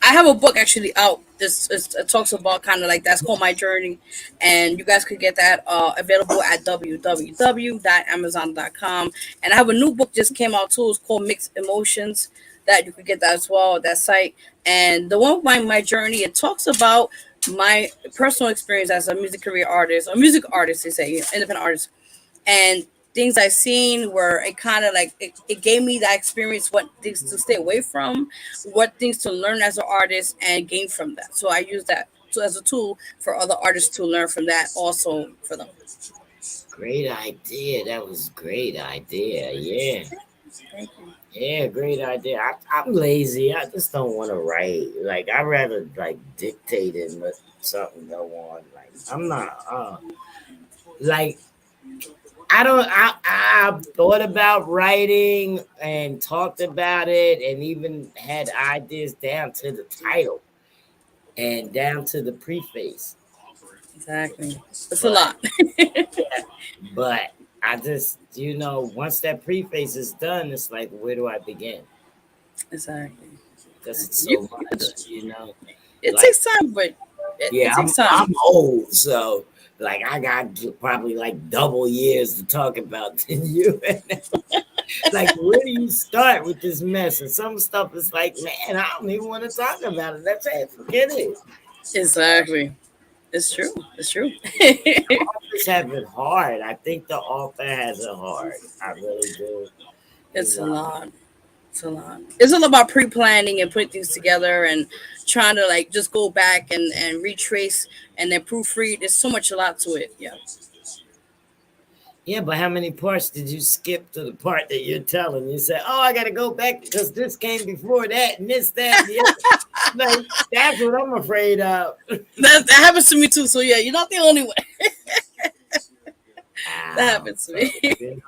Speaker 4: have a book actually out. It talks about kind of like that's called My Journey, and you guys could get that available at www.amazon.com. And I have a new book just came out too. It's called Mixed Emotions that you could get that as well that site. And the one with my journey, it talks about my personal experience as a music career artist, a music artist, they say, independent artist, and things I seen where it kind of like it gave me that experience, what things to stay away from, what things to learn as an artist and gain from that. So I use that as a tool for other artists to learn from that also for them.
Speaker 2: Great idea. That was great idea. Yeah.
Speaker 4: Thank you.
Speaker 2: Yeah, great idea. I'm lazy. I just don't want to write. Like I rather like dictate and let something go on. Like I'm not like I don't I thought about writing and talked about it and even had ideas down to the title and down to the preface.
Speaker 4: Exactly. It's a
Speaker 2: But
Speaker 4: lot.
Speaker 2: but I just once that preface is done, it's like where do I begin?
Speaker 4: Exactly.
Speaker 2: Because it's
Speaker 4: You,
Speaker 2: so
Speaker 4: you could do
Speaker 2: much,
Speaker 4: it. It
Speaker 2: like
Speaker 4: takes time, but it
Speaker 2: yeah,
Speaker 4: takes
Speaker 2: I'm
Speaker 4: time.
Speaker 2: old, so like I got probably like double years to talk about than you. Like, where do you start with this mess? And some stuff is like, man, I don't even want to talk about it. That's it, forget it.
Speaker 4: Exactly. It's true. It's true.
Speaker 2: Authors have it hard. I think the author has it hard. I really do. You
Speaker 4: It's a
Speaker 2: know,
Speaker 4: lot. It's a lot. It's all about pre-planning and putting things together and trying to like just go back and retrace and then proofread. There's so much a lot to it. Yeah.
Speaker 2: yeah, but how many parts did you skip to the part that you're telling? You say, oh, I got to go back because this came before that and this, that, and the other. Like, that's what I'm afraid of.
Speaker 4: That happens to me too. So yeah, you're not the only one. That
Speaker 2: Wow.
Speaker 4: happens to
Speaker 2: So,
Speaker 4: me.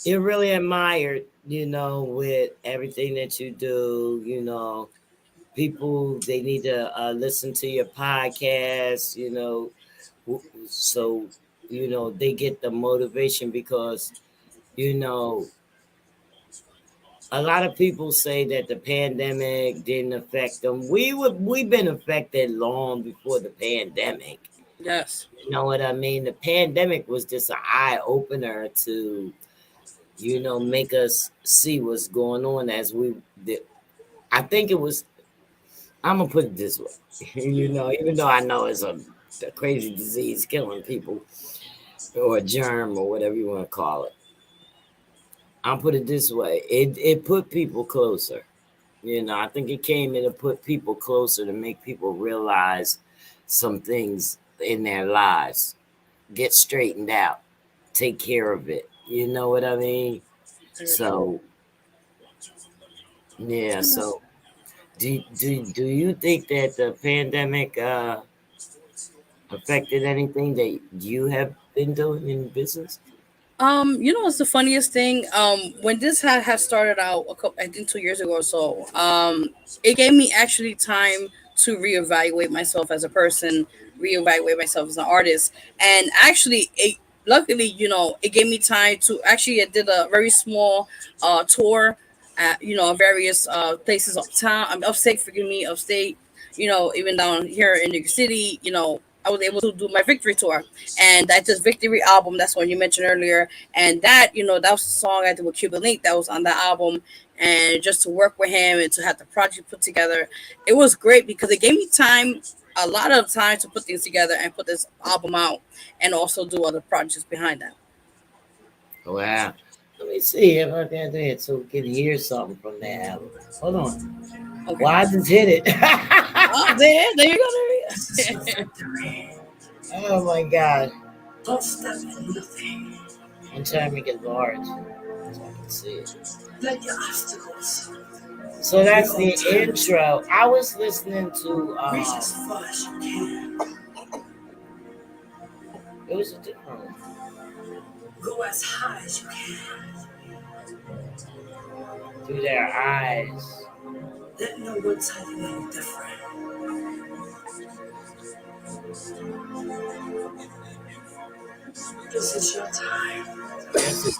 Speaker 2: you're really admired, with everything that you do, people, they need to listen to your podcast, so, they get the motivation because, you know, a lot of people say that the pandemic didn't affect them. We've been affected long before the pandemic.
Speaker 4: Yes.
Speaker 2: You know what I mean? The pandemic was just an eye opener to, make us see what's going on as we did. I think it was, I'm gonna put it this way, even though I know it's a crazy disease killing people or a germ or whatever you want to call it. I'll put it this way. It put people closer. I think it came in to put people closer to make people realize some things in their lives, get straightened out, take care of it. You know what I mean? So yeah, so do you think that the pandemic affected anything that you have been doing in business?
Speaker 4: What's the funniest thing? When this had started out a couple, I think 2 years ago or so, it gave me actually time to reevaluate myself as a person, reevaluate myself as an artist, and actually, luckily, it gave me time to actually. I did a very small tour at various places uptown. I'm upstate, forgive me, upstate. Even down here in New York City. I was able to do my victory tour, and that just victory album. That's one you mentioned earlier, and that was a song I did with Cuban Link that was on that album. And just to work with him and to have the project put together, it was great because it gave me time, a lot of time to put things together and put this album out, and also do other projects behind that.
Speaker 2: Wow. Let me see if I can do it so we can hear something from the album. Hold on.
Speaker 4: Okay.
Speaker 2: Well, I just hit it.
Speaker 4: Oh, there you go. There you go.
Speaker 2: Oh my God.
Speaker 1: Don't step in nothing.
Speaker 2: turn make it large so I can see it.
Speaker 1: Let your obstacles
Speaker 2: So that's the intro. I was listening to
Speaker 1: reach as far as you can.
Speaker 2: it was a different one.
Speaker 1: Go as high as you can.
Speaker 2: Through their eyes.
Speaker 1: Let no one tell you any different. This is your time.
Speaker 2: This is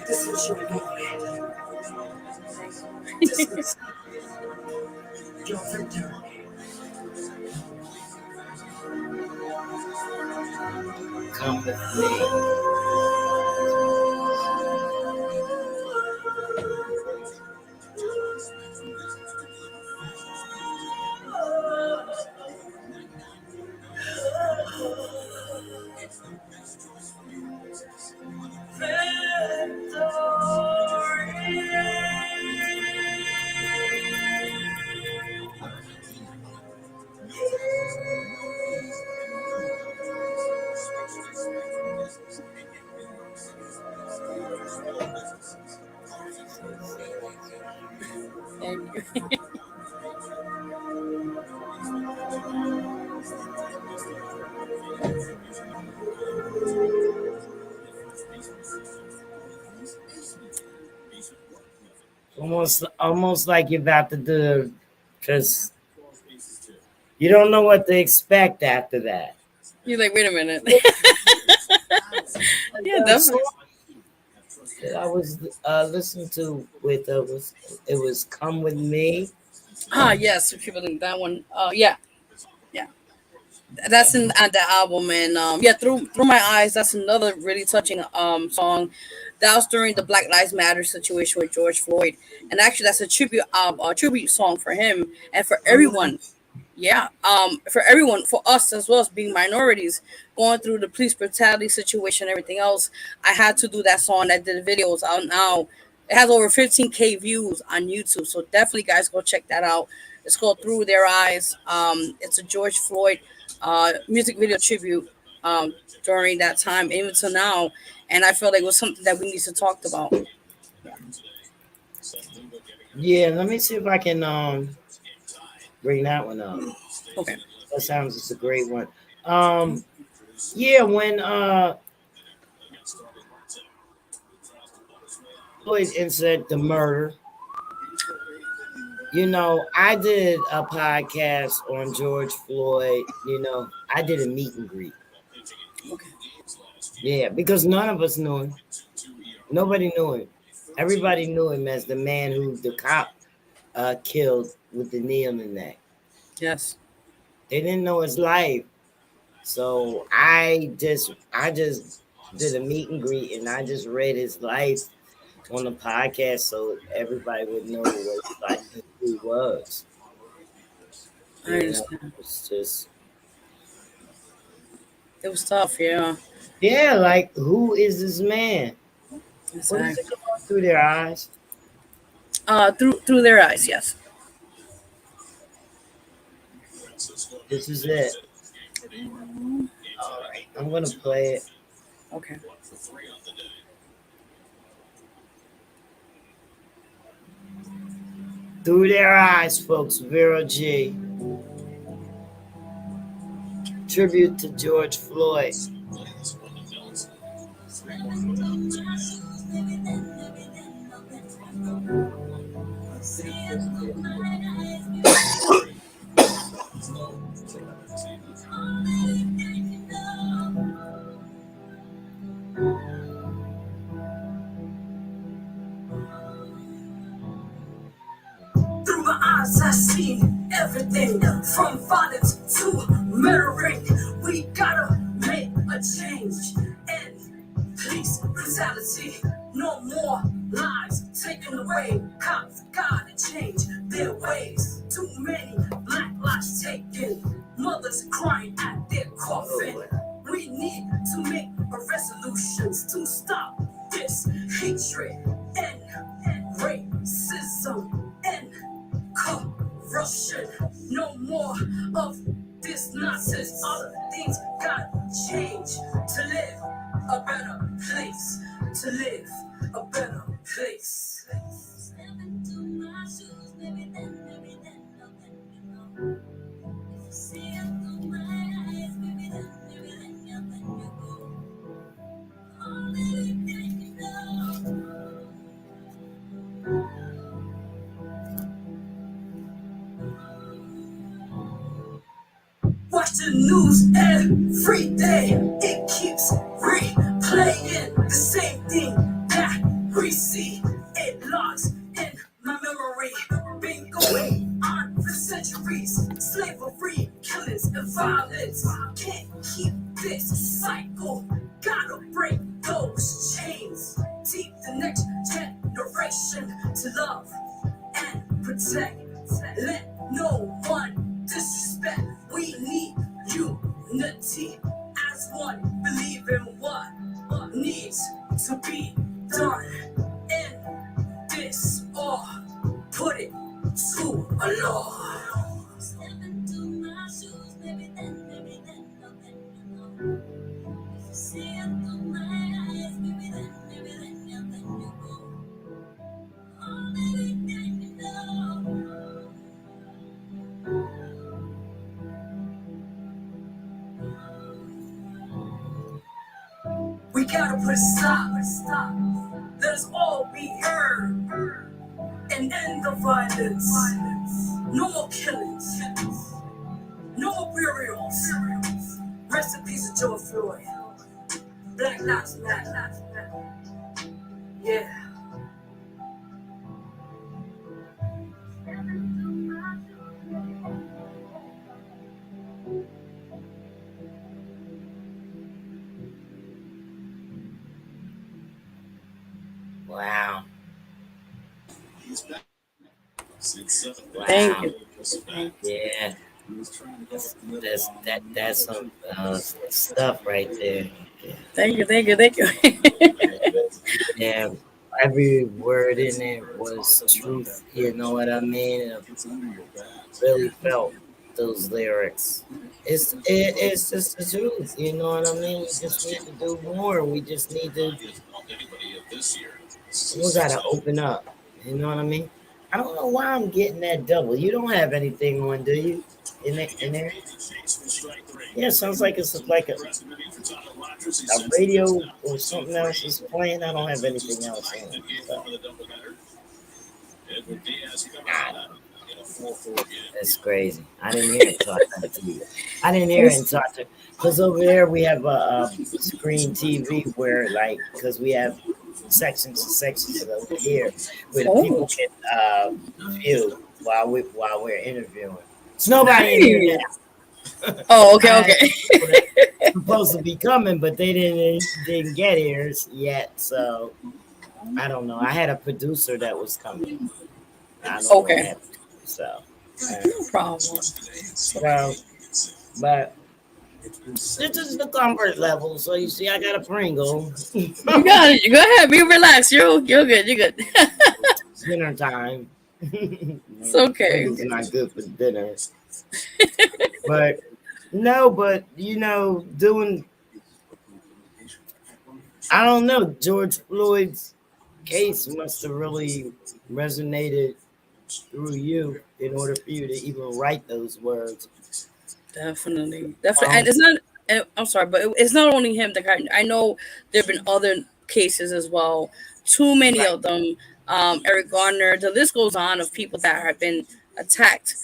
Speaker 1: This is your moment. This is your victory.
Speaker 2: come with me. Almost like you're about to do, because you don't know what to expect after that.
Speaker 4: You're like, wait a minute. Yeah, definitely.
Speaker 2: That I was listening to with it was "Come with Me."
Speaker 4: Yes, if you believe that one. Yeah, yeah. That's in the album, and yeah, through my eyes. That's another really touching song. That was during the Black Lives Matter situation with George Floyd, and actually, that's a tribute song for him and for everyone. Yeah, for everyone, for us as well as being minorities, going through the police brutality situation, everything else. I had to do that song. I did videos out now. It has over 15K views on YouTube, so definitely, guys, go check that out. It's called Through Their Eyes. It's a George Floyd music video tribute during that time, even to now, and I felt like it was something that we need to talk about.
Speaker 2: Yeah, let me see if I can bring that one up.
Speaker 4: Okay.
Speaker 2: That sounds it's a great one. Yeah, when Floyd incident, the murder. I did a podcast on George Floyd. I did a meet and greet.
Speaker 4: Okay.
Speaker 2: Yeah, because none of us knew him. Nobody knew him. Everybody knew him as the man who the cop killed with the knee on the neck.
Speaker 4: Yes.
Speaker 2: They didn't know his life. So I just did a meet and greet, and I just read his life on the podcast so everybody would know what his life and who he was.
Speaker 4: I understand.
Speaker 2: It's just
Speaker 4: It was tough. Yeah.
Speaker 2: like who is this man? What is
Speaker 4: Exactly.
Speaker 2: it going through their eyes?
Speaker 4: Through their eyes. Yes.
Speaker 2: This is it. All right, I'm gonna play it.
Speaker 4: Okay.
Speaker 2: Through their eyes, folks. VERO G. Tribute to George Floyd.
Speaker 1: Through my eyes, I see everything from violence to murdering. We gotta make a change. And police brutality, no more lives taken away. Cops gotta change their ways. Too many black lives taken. Mothers crying at their coffin. We need to make a resolutions to stop this hatred and racism and corruption. No more of this nonsense. All of the things gotta change to live a better place to live, a better place. Step into my shoes, baby, then, no, then you know. If you see it through my eyes, baby, then you go. Oh, baby, then you know. Watch the news every day. It keeps replaying the same thing that we see. It logs in my memory. Been going on for centuries. Slavery, killings, and violence. Can't keep this cycle. Gotta break those chains. Teach the next generation to love and protect. Let no one disrespect. We need unity as one. Believe in what needs to be done in this, or put it to a law. Step into my shoes, baby, then, no, then you know. If you see it through my eyes, baby, then you go. Oh, baby, then you know. We gotta put a stop. Let us all be heard and end the violence. No more killings. No more burials. Rest in peace of George Floyd. Black Lives Matter. Yeah.
Speaker 2: Wow.
Speaker 4: Thank
Speaker 2: Wow.
Speaker 4: you. Thank
Speaker 2: Yeah. That's some stuff right there.
Speaker 4: thank you. Thank you. Thank you.
Speaker 2: Yeah, every word in it was truth. You know what I mean? I really felt those lyrics. It's just the truth. You know what I mean? We just need to do more. We just need to. We gotta open up. You know what I mean? I don't know why I'm getting that double. You don't have anything on, do you? In there? Yeah, sounds like it's like a radio or something else is playing. I don't have anything else on. So, I don't know. That's crazy. I didn't hear it until I sent it to you. I didn't hear it until I took, because over there we have a screen TV where, like, because we have sections and sections of over here where the
Speaker 4: Oh,
Speaker 2: people can view while we're interviewing. It's nobody in here
Speaker 4: nice.
Speaker 2: now.
Speaker 4: Oh,
Speaker 2: I
Speaker 4: okay,
Speaker 2: had
Speaker 4: okay.
Speaker 2: people that supposed to be coming, but they didn't get here yet. So I don't know. I had a producer that was coming. I don't know what
Speaker 4: Okay.
Speaker 2: happened. So, uh,
Speaker 4: No problem.
Speaker 2: so, but this is the comfort level. So you see, I got a Pringle.
Speaker 4: You got it. Go ahead. Be relaxed. You're good. You're good.
Speaker 2: Dinner time.
Speaker 4: It's okay.
Speaker 2: Pringle's not good for dinner, but no, but doing. I don't know. George Floyd's case must have really resonated through you in order for you to even write those words.
Speaker 4: Definitely. Definitely.
Speaker 2: Um,
Speaker 4: And it's not. And I'm sorry, but it's not only him. That I know there've been other cases as well. Too many
Speaker 2: right.
Speaker 4: of them. Eric Garner. The list goes on of people that have been attacked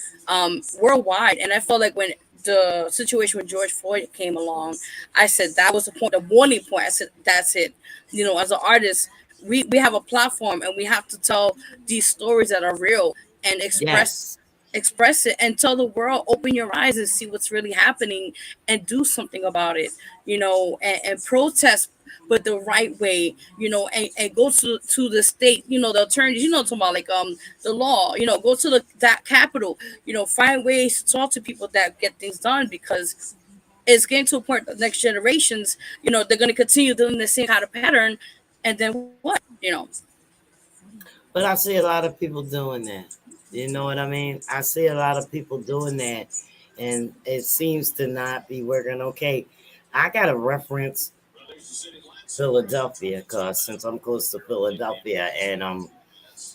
Speaker 4: worldwide. And I felt like when the situation with George Floyd came along, I said that was the point, the warning point. I said that's it. As an artist, we have a platform and we have to tell these stories that are real and
Speaker 2: Yes.
Speaker 4: express it and tell the world, open your eyes and see what's really happening and do something about it, and protest, but the right way, and go to the state, the attorneys, talking about like the law, go to that capital, find ways to talk to people that get things done, because it's getting to a point the next generations, they're going to continue doing the same kind of pattern, and then what.
Speaker 2: But I see a lot of people doing that. You know what I mean? I see a lot of people doing that, and it seems to not be working. Okay, I got a reference Philadelphia, because since I'm close to Philadelphia and I'm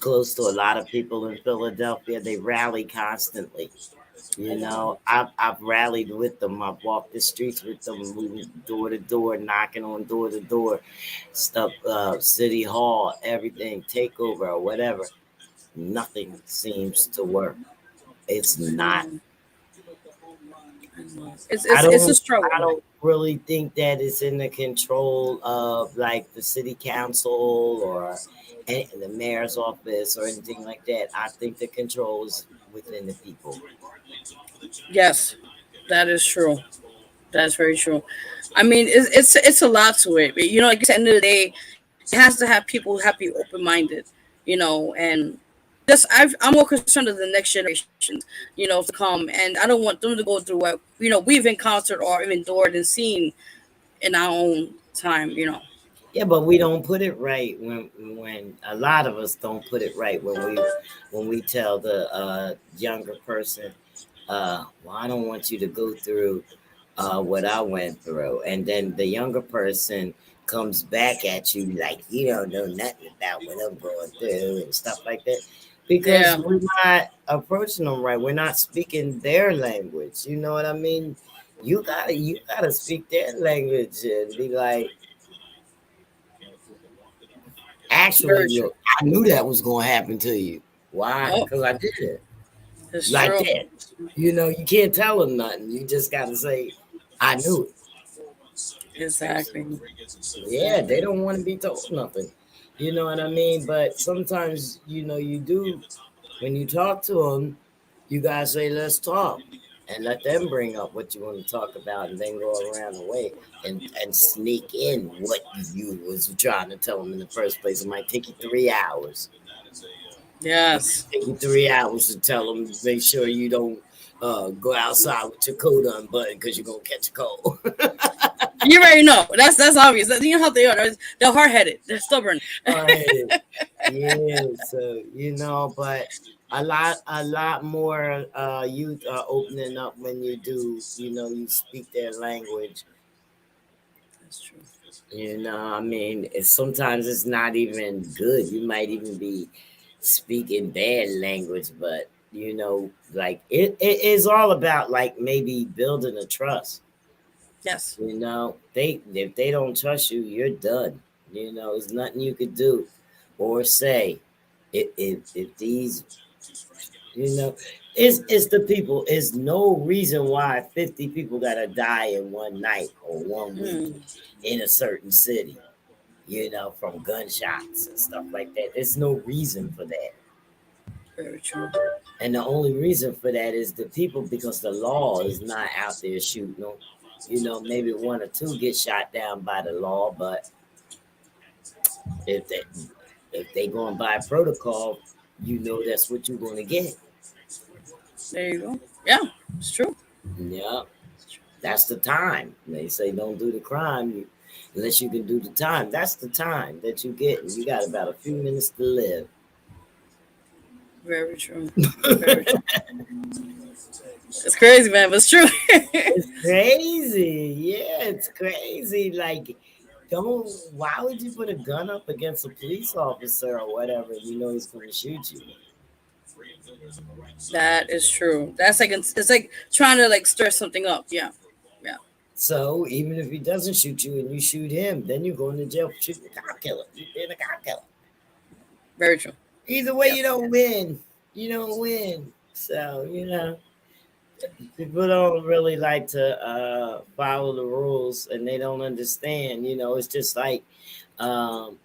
Speaker 2: close to a lot of people in Philadelphia, they rally constantly. I've rallied with them. I've walked the streets with them, moving door to door, knocking on door to door, stuff, city hall, everything, takeover or whatever. Nothing seems to work. It's
Speaker 4: I
Speaker 2: not.
Speaker 4: know. I know. It's
Speaker 2: I
Speaker 4: it's it's a
Speaker 2: don't. I
Speaker 4: struggle.
Speaker 2: don't really think that it's in the control of like the city council or the mayor's office or anything like that. I think the control is within the people.
Speaker 4: Yes, that is true. That's very true. I mean, it's a lot to it. You know, like at the end of the day, it has to have people who have to be open minded. You know, and just I'm more concerned of the next generations. You know, to come, and I don't want them to go through what we've encountered or even endured and seen in our own time. You know.
Speaker 2: Yeah, but we don't put it right when a lot of us don't put it right when we tell the younger person, well, I don't want you to go through what I went through, and then the younger person comes back at you like you don't know nothing about what I'm going through and stuff like that, because
Speaker 4: Yeah.
Speaker 2: we're not approaching them right. We're not speaking their language. You know what I mean? You gotta speak their language and be like, actually,
Speaker 4: Very true.
Speaker 2: look, I knew that was going to happen to you. Why?
Speaker 4: Oh,
Speaker 2: Because I did it
Speaker 4: it's
Speaker 2: like
Speaker 4: true.
Speaker 2: that. You can't tell them nothing. You just got to say, I knew it.
Speaker 4: Exactly.
Speaker 2: Yeah, they
Speaker 4: Exactly.
Speaker 2: don't want to be told nothing. You know what I mean? But sometimes, you do, when you talk to them, you got to say, let's talk. And let them bring up what you want to talk about and then go around the way and sneak in what you was trying to tell them in the first place. It might take you 3 hours.
Speaker 4: Yes.
Speaker 2: Take you 3 hours to tell them, make sure you don't go outside with your coat unbuttoned because you're gonna catch a cold.
Speaker 4: You already know. That's obvious. You know how they are. They're hard headed. They're stubborn.
Speaker 2: All right. Yeah, so but a lot more youth are opening up when you do, you speak their language.
Speaker 4: That's true.
Speaker 2: I mean, sometimes it's not even good. You might even be speaking bad language, but like it is all about like maybe building a trust.
Speaker 4: Yes.
Speaker 2: They if they don't trust you, you're done. There's nothing you could do or say. If these, you know, it's the people. It's no reason why 50 people gotta die in one night or one week
Speaker 4: Mm,
Speaker 2: in a certain city. From gunshots and stuff like that. There's no reason for that.
Speaker 4: very true.
Speaker 2: And the only reason for that is the people, because the law is not out there shooting them. Maybe one or two get shot down by the law, but if they if they going by protocol, that's what you're going to get.
Speaker 4: There you go. Yeah, it's true.
Speaker 2: Yeah, that's the time. They say don't do the crime unless you can do the time. That's the time that you get, and you got about a few minutes to live.
Speaker 4: Very true. Very true. It's crazy, man, but it's true.
Speaker 2: It's crazy. Yeah, it's crazy. Like, don't. Why would you put a gun up against a police officer or whatever? You know he's going to shoot you.
Speaker 4: That is true. That's like it's like trying to like stir something up. Yeah. Yeah.
Speaker 2: So even if he doesn't shoot you and you shoot him, then you're going to jail for shooting a cop killer. You're being a cop killer.
Speaker 4: Very true.
Speaker 2: Either way,
Speaker 4: Yep.
Speaker 2: you don't win. You don't win. So people don't really like to follow the rules, and they don't understand. It's just like um,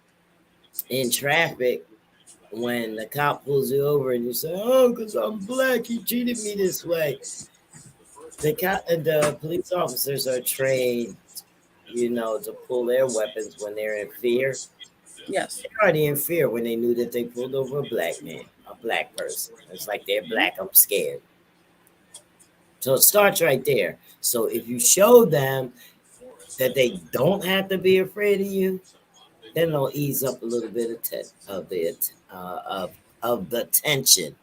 Speaker 2: in traffic when the cop pulls you over and you say, "Oh, because I'm black, he treated me this way." The police officers are trained, to pull their weapons when they're in fear.
Speaker 4: Yes.
Speaker 2: They're already in fear when they knew that they pulled over a black man, a black person. It's like they're black, I'm scared. So it starts right there. So if you show them that they don't have to be afraid of you, then they'll ease up a little bit of the tension.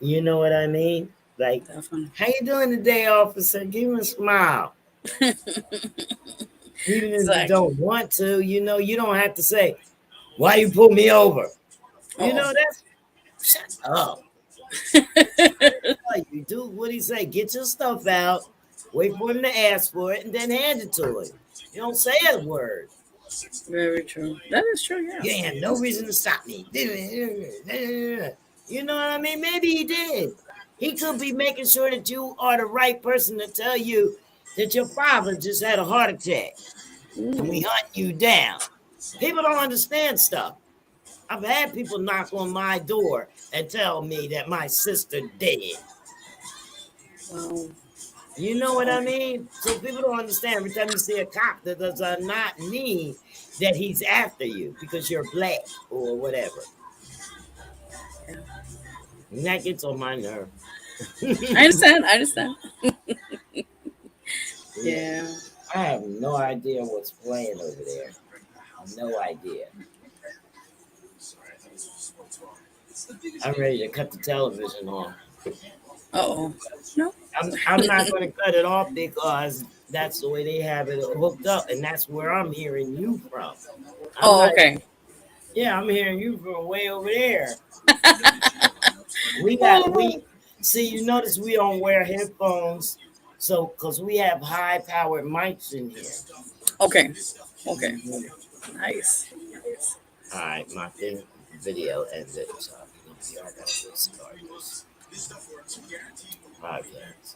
Speaker 2: You know what I mean? Like,
Speaker 4: Definitely.
Speaker 2: how you doing today, officer? Give him a smile. Even if you
Speaker 4: Exactly.
Speaker 2: don't want to, you don't have to say, "Why you pull me over?"
Speaker 4: Oh.
Speaker 2: That's shut up. All you do what he say. Get your stuff out. Wait for him to ask for it, and then hand it to him. You don't say a word.
Speaker 4: Very true. That is true. Yeah.
Speaker 2: You ain't have no reason to stop me. You know what I mean? Maybe he did. He could be making sure that you are the right person to tell you that your father just had a heart attack and we
Speaker 4: Ooh.
Speaker 2: hunt you down. People don't understand stuff. I've had people knock on my door and tell me that my sister dead.
Speaker 4: Wow.
Speaker 2: You know what I mean? So people don't understand. Every time you see a cop, that does not mean that he's after you because you're black or whatever.
Speaker 4: Yeah.
Speaker 2: And that gets on my nerve.
Speaker 4: I understand. I understand.
Speaker 2: Yeah.
Speaker 4: Yeah.
Speaker 2: I have no idea what's playing over there. No idea. I'm ready to cut the television off.
Speaker 4: Oh. No.
Speaker 2: I'm not going to cut it off because that's the way they have it hooked up, and that's where I'm hearing you from. I'm
Speaker 4: Oh,
Speaker 2: not.
Speaker 4: okay.
Speaker 2: Yeah, I'm hearing you from way over there. We see. You notice we don't wear headphones, so because we have high powered mics in here.
Speaker 4: Okay. Okay.
Speaker 2: Mhm.
Speaker 4: Nice. Nice.
Speaker 2: All right, my thing video ended, so I gotta restart this podcast.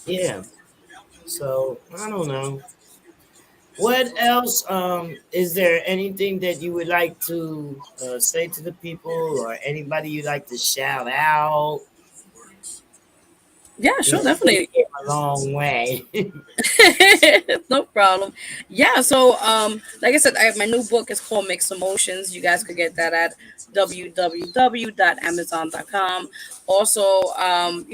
Speaker 2: Yeah. So I don't know. What else? Is there anything that you would like to say to the people, or anybody you'd like to shout out?
Speaker 4: Yeah,
Speaker 2: You
Speaker 4: sure,
Speaker 2: know, we
Speaker 4: definitely.
Speaker 2: came a long way.
Speaker 4: No problem. Yeah, so like I said, my new book is called Mixed Emotions. You guys could get that at www.amazon.com. Also, I'm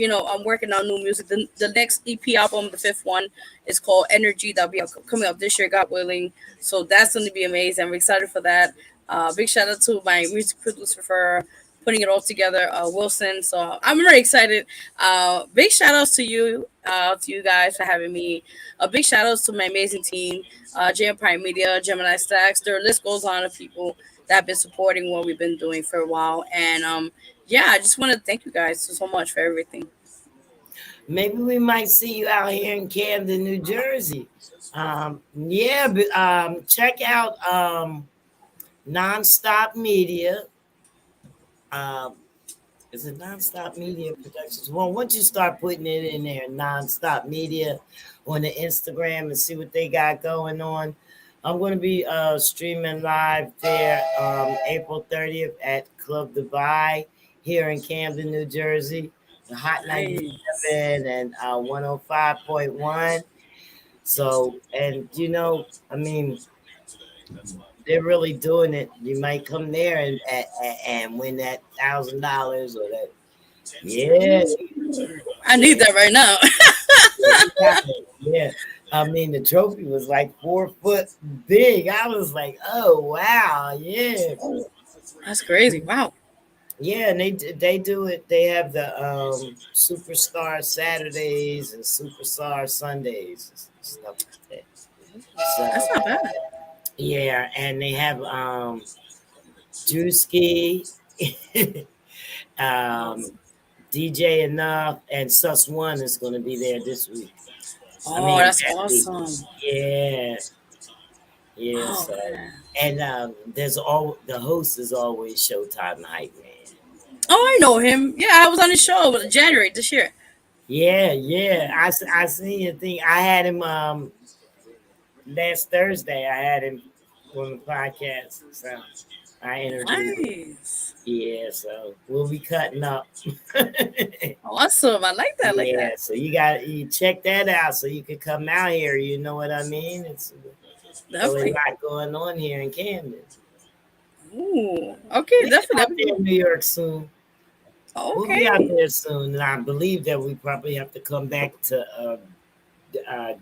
Speaker 4: working on new music. The next EP album, the fifth one, is called Energy. That'll be coming up this year, God willing. So that's going to be amazing. I'm excited for that. Big shout out to my music producer for putting it all together, Wilson. So I'm very excited. Big shout outs to you guys for having me. A big shout outs to my amazing team, J Prime Media, Gemini Stacks. The list goes on of people that have been supporting what we've been doing for a while. And yeah, I just want to thank you guys so much for everything.
Speaker 2: Maybe we might see you out here in Camden, New Jersey. Yeah, but check out Nonstop Media. Um, Is it Nonstop Media Productions? Well, once you start putting it in there, Nonstop Media on the Instagram and see what they got going on. I'm going to be streaming live there April 30th at Club Dubai here in Camden, New Jersey. The Hot
Speaker 4: Nice.
Speaker 2: 97 and 105.1. So, and I mean, they're really doing it. You might come there and win that $1,000 or that. Yeah,
Speaker 4: I need that right now.
Speaker 2: they got it. Yeah. I mean, the trophy was like 4 foot big. I was like, oh wow, yeah,
Speaker 4: That's crazy. Wow.
Speaker 2: yeah. And they do it. They have the Superstar Saturdays and Superstar Sundays and stuff like that.
Speaker 4: That's
Speaker 2: So
Speaker 4: not bad.
Speaker 2: yeah, and they have Drewski, um, DJ Enough, and Sus One is going to be there this week. I
Speaker 4: Oh,
Speaker 2: mean,
Speaker 4: that's
Speaker 2: that week.
Speaker 4: awesome.
Speaker 2: Yeah, yeah.
Speaker 4: Oh
Speaker 2: So,
Speaker 4: man.
Speaker 2: and there's all the host is always Showtime Hype Man.
Speaker 4: Oh, I know him. Yeah, I was on his show in January this year.
Speaker 2: Yeah, yeah. I seen your thing. I had him last Thursday. I had him on the podcast. So I interviewed him.
Speaker 4: Nice.
Speaker 2: Yeah, so we'll be cutting up.
Speaker 4: Awesome. I like that. I like
Speaker 2: Yeah,
Speaker 4: that.
Speaker 2: so you check that out so you can come out here. You know what I mean? It's really a
Speaker 4: Definitely.
Speaker 2: lot going on here in Camden.
Speaker 4: Ooh. Okay,
Speaker 2: We'll be out there
Speaker 4: definitely.
Speaker 2: in New York soon. We'll be out
Speaker 4: Okay.
Speaker 2: there soon, and I believe that we probably have to come back to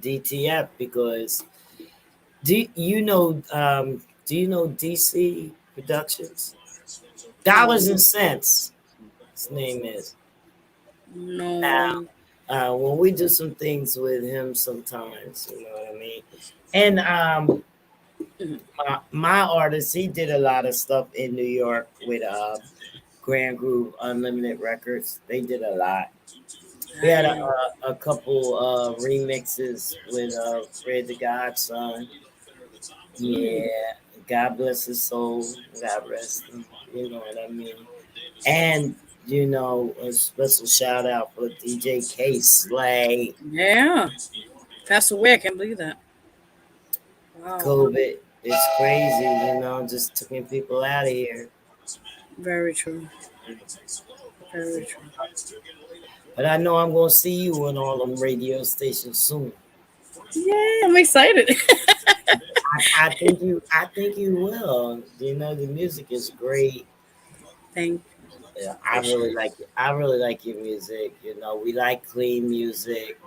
Speaker 2: DTF because do you know DC Productions? Dollars
Speaker 4: No.
Speaker 2: and Cents. His name is.
Speaker 4: No.
Speaker 2: when we do some things with him sometimes, you know what I mean. And
Speaker 4: Mhm.
Speaker 2: my artist, he did a lot of stuff in New York with Grand Groove Unlimited Records. They did a lot. We had
Speaker 4: Nice.
Speaker 2: a couple remixes with Fred the Godson.
Speaker 4: Ooh,
Speaker 2: Yeah, God bless his soul. God rest him. You know what I mean. And a special shout out for DJ K Slay.
Speaker 4: yeah. Passed away. I can't believe that. Wow.
Speaker 2: COVID, it's crazy. Just taking people out of here.
Speaker 4: Very true. Very true.
Speaker 2: But I know I'm gonna see you on all them radio stations soon.
Speaker 4: Yeah, I'm excited.
Speaker 2: I think you will. The music is great.
Speaker 4: Thank
Speaker 2: Yeah,
Speaker 4: you.
Speaker 2: I really
Speaker 4: Appreciate it.
Speaker 2: like it. I really like your music. We like clean music.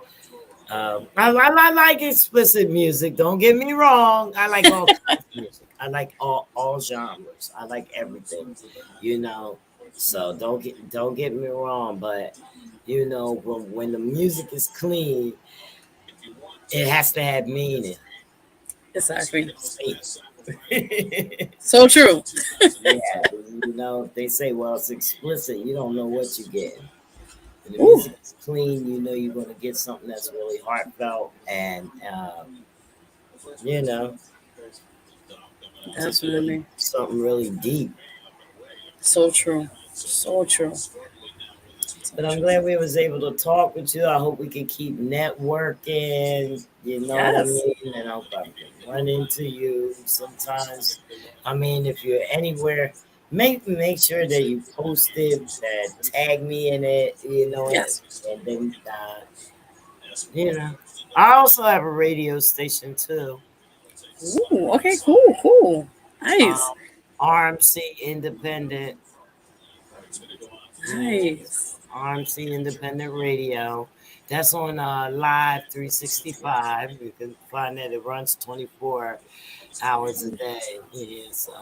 Speaker 2: I like explicit music. Don't get me wrong. I like all kinds of music. I like all genres. I like everything. You know. So don't get me wrong. But when the music is clean, it has to have meaning.
Speaker 4: Exactly.
Speaker 2: Say
Speaker 4: So true.
Speaker 2: yeah, they say, well, it's explicit. You don't know what you're getting. When the
Speaker 4: Ooh,
Speaker 2: music is clean, you're going to get something that's really heartfelt and, you know,
Speaker 4: definitely.
Speaker 2: something really deep.
Speaker 4: So true. So true. So
Speaker 2: But I'm
Speaker 4: true.
Speaker 2: glad we was able to talk with you. I hope we can keep networking. You know what I
Speaker 4: Yes.
Speaker 2: mean? And I hope I can run into you sometimes. I mean, if you're anywhere, make sure that you post it, that tag me in it.
Speaker 4: Yes.
Speaker 2: And then you know. I also have a radio station too.
Speaker 4: Ooh. Okay. Cool. Cool. Nice.
Speaker 2: Um, RMC Independent. Yeah.
Speaker 4: Nice.
Speaker 2: RMC Independent Radio. That's on Live 365. You can find that it runs 24 hours a day. Yeah, so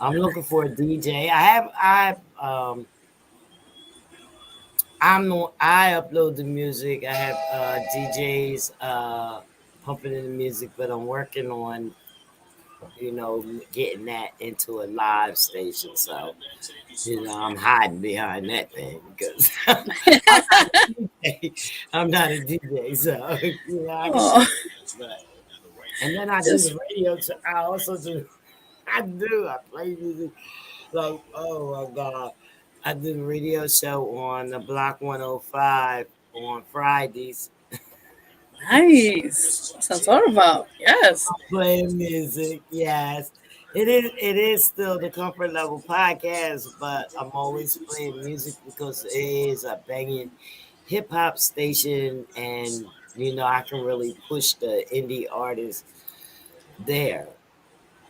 Speaker 2: I'm looking for a DJ. I upload the music. I have DJs pumping in the music, but I'm working on getting that into a live station. So I'm hiding behind that thing because I'm not a DJ. I'm not a DJ, so I can
Speaker 4: Oh,
Speaker 2: say that. But and then I do
Speaker 4: just
Speaker 2: the radio. I also do. I do. I play music like, oh my god. I do the radio show on the Block 105 on Fridays.
Speaker 4: nice. That's what I'm talking about. Yes.
Speaker 2: Playing music, yes. It is still the comfort level podcast, but I'm always playing music because it is a banging hip hop station and I can really push the indie artists there.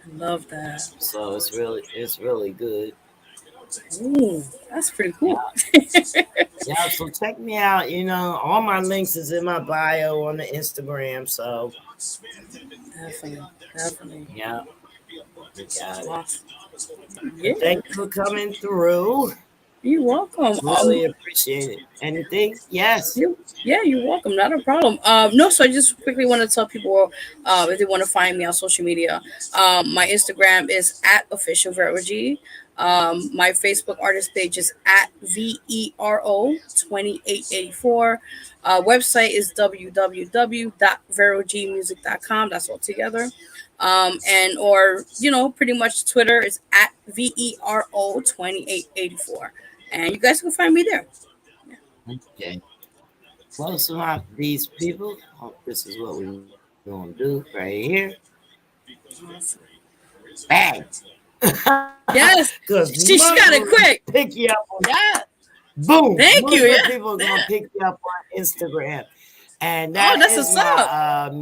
Speaker 4: I love that.
Speaker 2: So it's really good.
Speaker 4: Ooh, that's pretty
Speaker 2: Yeah.
Speaker 4: cool.
Speaker 2: Yeah, so check me out. All my links is in my bio on the Instagram. So
Speaker 4: Definitely. Definitely.
Speaker 2: yeah, you got it.
Speaker 4: Awesome.
Speaker 2: But
Speaker 4: Yeah.
Speaker 2: thank you for coming through.
Speaker 4: You're welcome.
Speaker 2: Really appreciate it. Anything? Yes.
Speaker 4: Yeah, you're welcome. Not a problem. No, so I just quickly want to tell people if they want to find me on social media. My Instagram is at official VeroG. My Facebook artist page is at VERO2884. Website is www.verogmusic.com. That's all together. And or pretty much Twitter is at VERO2884. And you guys can find me there.
Speaker 2: Okay. Well, so these people, this is what we're gonna do right here.
Speaker 4: Awesome.
Speaker 2: Bang.
Speaker 4: Yes,
Speaker 2: Because
Speaker 4: she got it quick.
Speaker 2: pick you up on
Speaker 4: Yeah.
Speaker 2: boom.
Speaker 4: Thank you.
Speaker 2: Muslim
Speaker 4: Yeah.
Speaker 2: people are gonna
Speaker 4: Yeah.
Speaker 2: pick you up on Instagram. And
Speaker 4: Oh,
Speaker 2: that
Speaker 4: that's
Speaker 2: is
Speaker 4: what's
Speaker 2: my
Speaker 4: up.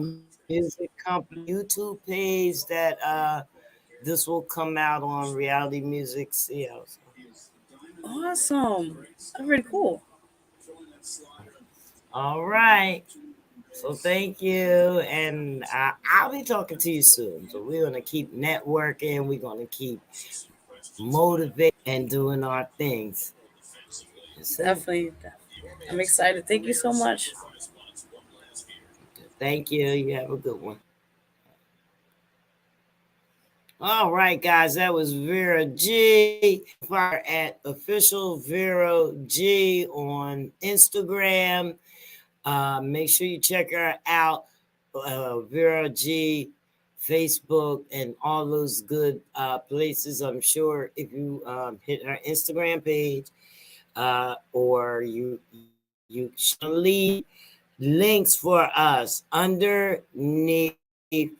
Speaker 2: music company YouTube page that this will come out on Reality Music CL.
Speaker 4: Awesome. That's pretty cool.
Speaker 2: All right. So thank you, and I'll be talking to you soon. So we're gonna keep networking. We're gonna keep motivating and doing our things. That's it.
Speaker 4: Definitely. I'm excited. Thank you so much.
Speaker 2: Thank you. You have a good one. All right, guys, that was Vera G. Fire at official Vera G on Instagram. Make sure you check her out, Vera G, Facebook, and all those good places. I'm sure if you hit her Instagram page, or you leave links for us underneath the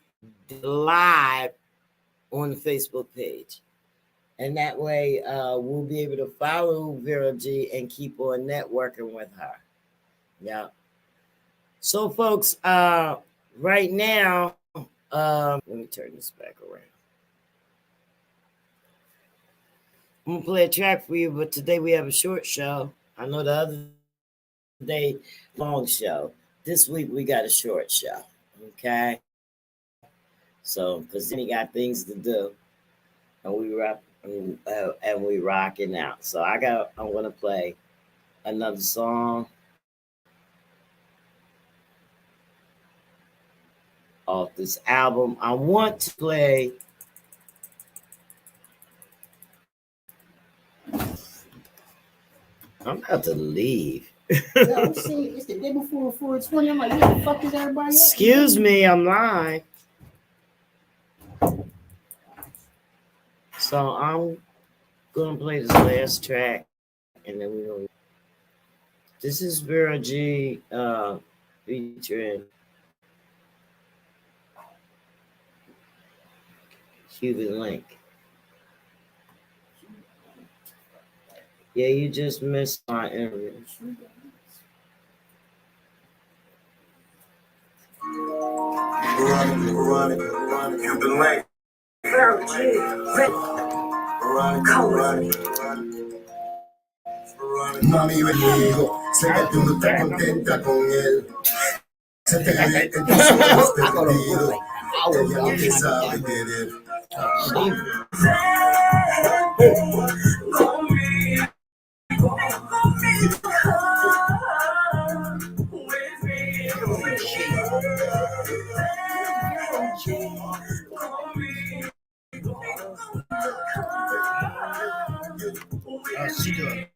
Speaker 2: live on the Facebook page. And that way we'll be able to follow Vera G and keep on networking with her. Yeah. So folks, right now, let me turn this back around. I'm gonna play a track for you, but today we have a short show. I know the other day, long show. This week we got a short show. Okay. So, because then he got things to do, and we rocking out. So I'm gonna play another song off this album. I want to play. I'm about to leave.
Speaker 5: I'm saying it's the day before 420. I'm like, where the fuck is everybody at?
Speaker 2: Excuse me, I'm live. So I'm gonna play this last track, and then we're gonna. This is Vera G featuring Cuban Link. Yeah, you just missed my interview.
Speaker 1: Cuban Link. Mami, bendigo, sé que tú no estás contenta con él. Se te ve en tus ojos perdido. Ella no te sabe querer.
Speaker 2: She doing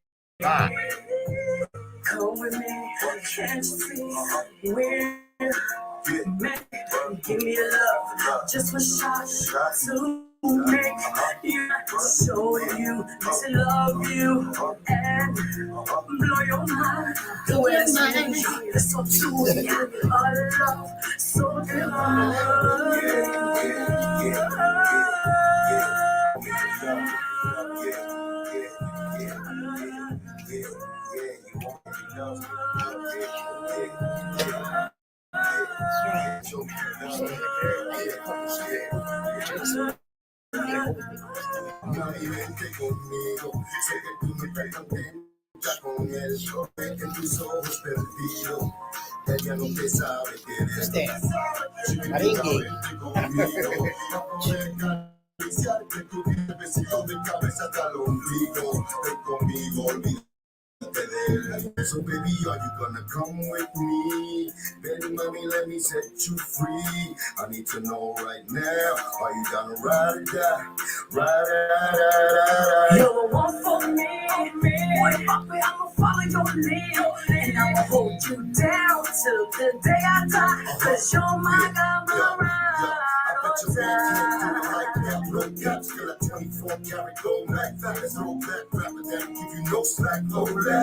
Speaker 1: Come with me, can't you see? We're give me a love, just one shot to make you show you to love you and blow your mind. The way it's so true, our love so divine. Mami, vente conmigo, sé que tú no estás contenta con él, en tus ojos perdido, ella no te sabe querer. Vente conmigo, acariciarte tu besito de cabeza hasta el ombligo, ven conmigo, olvídate. So baby, are you gonna come with me? Then mommy, let me set you free. I need to know right now, are you gonna ride or die? Ride. You're the one for me. Boy, Papa, I'ma follow your lead, and I'ma hold you down till the day I die. Cause you're my God, my ride. I bet you can't like that. No cap, still a 24 karat gold black. There's no black rapper that'll give you no slack, no lag.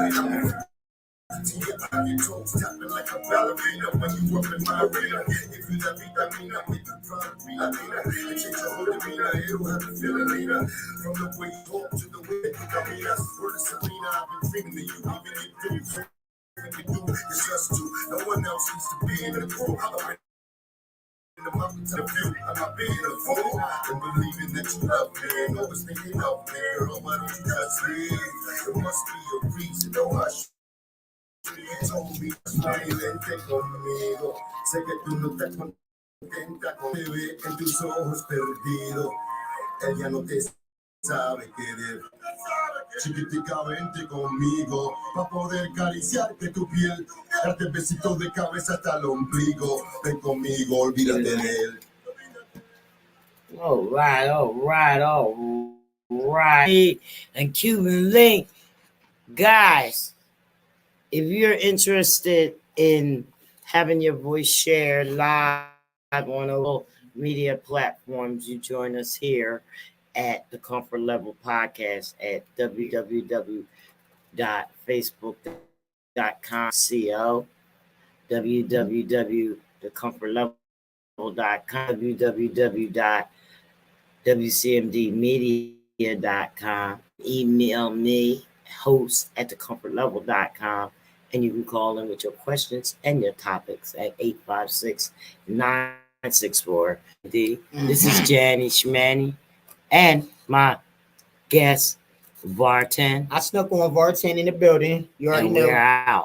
Speaker 1: To your toes tapping like a ballerina when you up in my arena. If you love me, that mean I make you proud of me. I mean, I change your whole demeanor. It'll have a feeling later. From the way you talk to the way you come in, that's word of Selena. I've been dreaming of you, even if you do. It's just two. No one else needs to be in the crew. In the mountains of view, I'm not being a fool. And believing that you love me, and always thinking of me. Girl, why don't you just leave? There must be a reason, no hush. Told me, mami, vente conmigo. Sé que tú no estás contenta con bebé en tus ojos perdido. Ella no te sabe querer. Chiquitica, vente conmigo, pa' poder acariciarte tu piel, darte besitos de cabeza hasta el ombligo. Ven conmigo, olvídate de él.
Speaker 2: All right, all right, all right. And Cuban Link, guys, if you're interested in having your voice shared live on all media platforms, you join us here at the Comfort Level Podcast at www.facebook.com/co, www.thecomfortlevel.com, www.wcmdmedia.com. Email me, host@thecomfortlevel.com, and you can call in with your questions and your topics at 856-964-D. This is Janny Schmanny and my guest, Vartan.
Speaker 5: I snuck on Vartan in the building. You already
Speaker 2: And
Speaker 5: know.
Speaker 2: we're out.